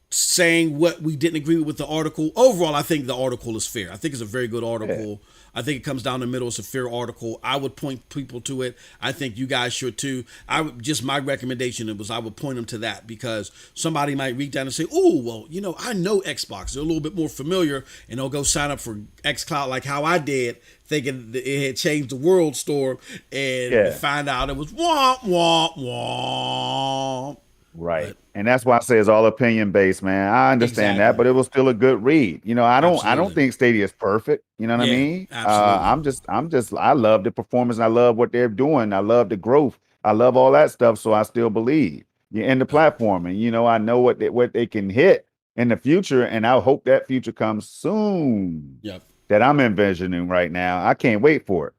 saying what we didn't agree with the article, overall, I think the article is fair. I think it's a very good article. Yeah. I think it comes down the middle. It's a fair article. I would point people to it. I think you guys should too. My recommendation was I would point them to that, because somebody might read down and say, oh, well, I know Xbox. They're a little bit more familiar, and they'll go sign up for xCloud like how I did, thinking that it had changed the world, Storm, and find out it was womp, womp, womp. Right. And that's why I say it's all opinion based, man. I understand that, but it was still a good read. I don't think Stadia is perfect. You know what I mean? Absolutely. I love the performance. And I love what they're doing. I love the growth. I love all that stuff. So I still believe in the platform, and I know what they can hit in the future. And I hope that future comes soon. Yep. That I'm envisioning right now. I can't wait for it.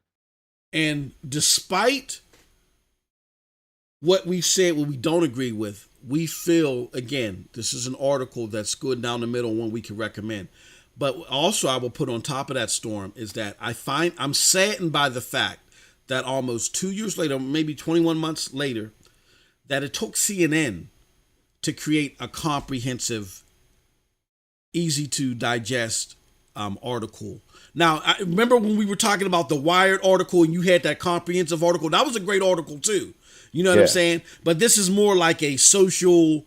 And despite what we've said, what we don't agree with, we feel, again, this is an article that's good down the middle, one we can recommend. But also, I will put on top of that, Storm, is that I'm saddened by the fact that almost 2 years later, maybe 21 months later, that it took CNN to create a comprehensive, easy to digest article. Now, I remember when we were talking about the Wired article and you had that comprehensive article. That was a great article too. You know what I'm saying? But this is more like a social,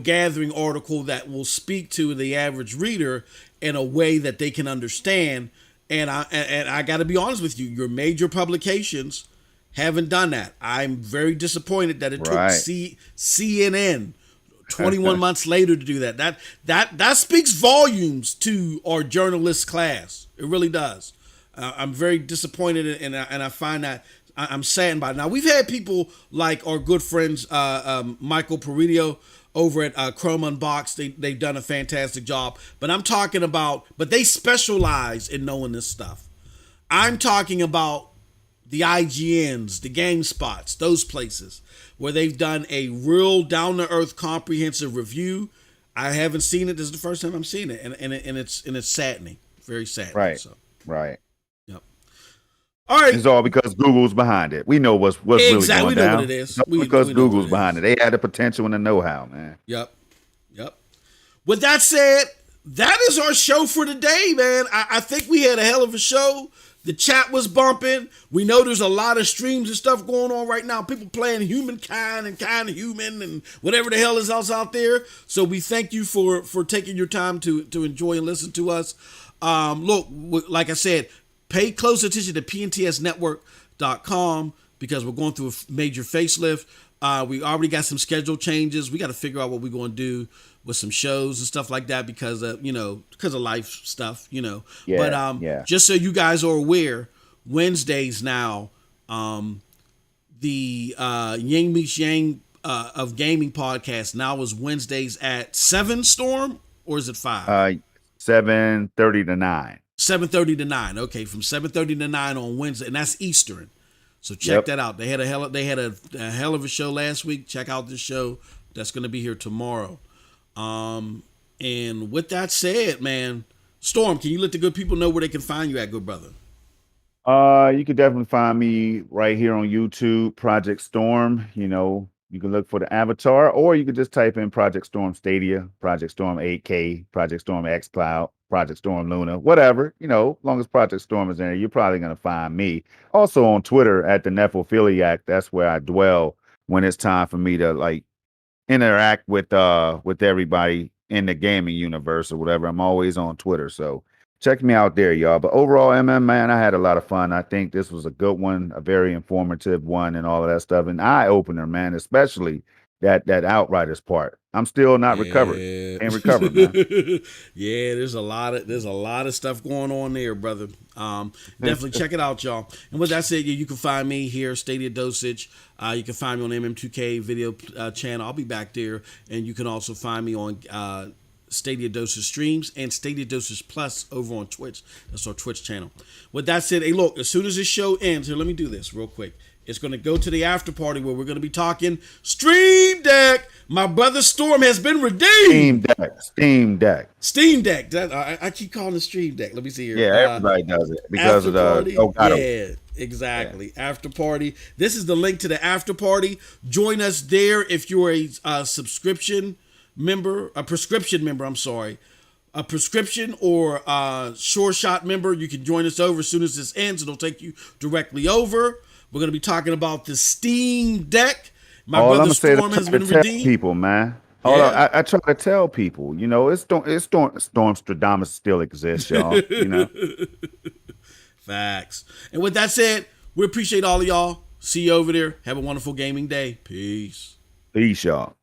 gathering article that will speak to the average reader in a way that they can understand. And I got to be honest with you, your major publications haven't done that. I'm very disappointed that it took CNN 21 months later to do that. That speaks volumes to our journalist class. It really does. I'm very disappointed, and I find that I'm saddened by it. Now, we've had people like our good friends Michael Perillo over at Chrome Unboxed. They've done a fantastic job. But I'm talking about, but they specialize in knowing this stuff. I'm talking about the IGNs, the GameSpots, those places where they've done a real down-to-earth comprehensive review. I haven't seen it. This is the first time I'm seeing it, and it's saddening, very saddening. Right, so. right. Yep. All right. It's all because Google's behind it. We know what's really going down. We know what it is. Because Google's behind it. They had the potential and the know-how, man. Yep. With that said, that is our show for today, man. I think we had a hell of a show. The chat was bumping. We know there's a lot of streams and stuff going on right now. People playing Humankind and Kind of Human and whatever the hell is else out there. So we thank you for taking your time to enjoy and listen to us. Look, like I said, pay close attention to pntsnetwork.com because we're going through a major facelift. We already got some schedule changes. We got to figure out what we're going to do with some shows and stuff like that because of life stuff, Yeah, but just so you guys are aware, Wednesdays now, the Yang Meets Yang of Gaming podcast now is Wednesdays at 7, Storm, or is it 5? 7:30 to 9. 7:30 to 9. Okay, from 7:30 to 9 on Wednesday, and that's Eastern. So check that out. They had a hell of a show last week. Check out this show that's going to be here tomorrow. And with that said, man, Storm, can you let the good people know where they can find you at, good brother? You can definitely find me right here on YouTube, Project Storm. You can look for the avatar, or you can just type in Project Storm Stadia, Project Storm 8K, Project Storm xCloud, Project Storm Luna, whatever. As long as Project Storm is in there, you're probably going to find me. Also on Twitter at the Nephiliac. That's where I dwell when it's time for me to interact with everybody in the gaming universe or whatever. I'm always on Twitter, so check me out there, y'all. But overall, man, I had a lot of fun. I think this was a good one, a very informative one, and all of that stuff. An eye opener, man, especially that Outriders part. I'm still not recovered. Ain't recovered, man. Yeah, there's a lot of stuff going on there, brother. Definitely check it out, y'all. And with that said, you can find me here, Stadia Dosage. You can find me on MM2K video channel. I'll be back there, and you can also find me on Stadia Dosage streams and Stadia Dosage Plus over on Twitch. That's our Twitch channel. With that said, hey, look, as soon as this show ends, here, let me do this real quick. It's going to go to the after party where we're going to be talking Stream Deck. My brother Storm has been redeemed. Steam Deck. I keep calling it Stream Deck. Let me see here. Yeah, everybody does it because of the Yeah, exactly. Yeah. After party. This is the link to the after party. Join us there if you're a prescription member, a prescription or Sure Shot member. You can join us over as soon as this ends. It'll take you directly over. We're going to be talking about the Steam Deck. My brother Storm has been redeemed. People, man. I try to tell people, it's Stormstradamus still exists, y'all. Facts. And with that said, we appreciate all of y'all. See you over there. Have a wonderful gaming day. Peace. Peace, y'all.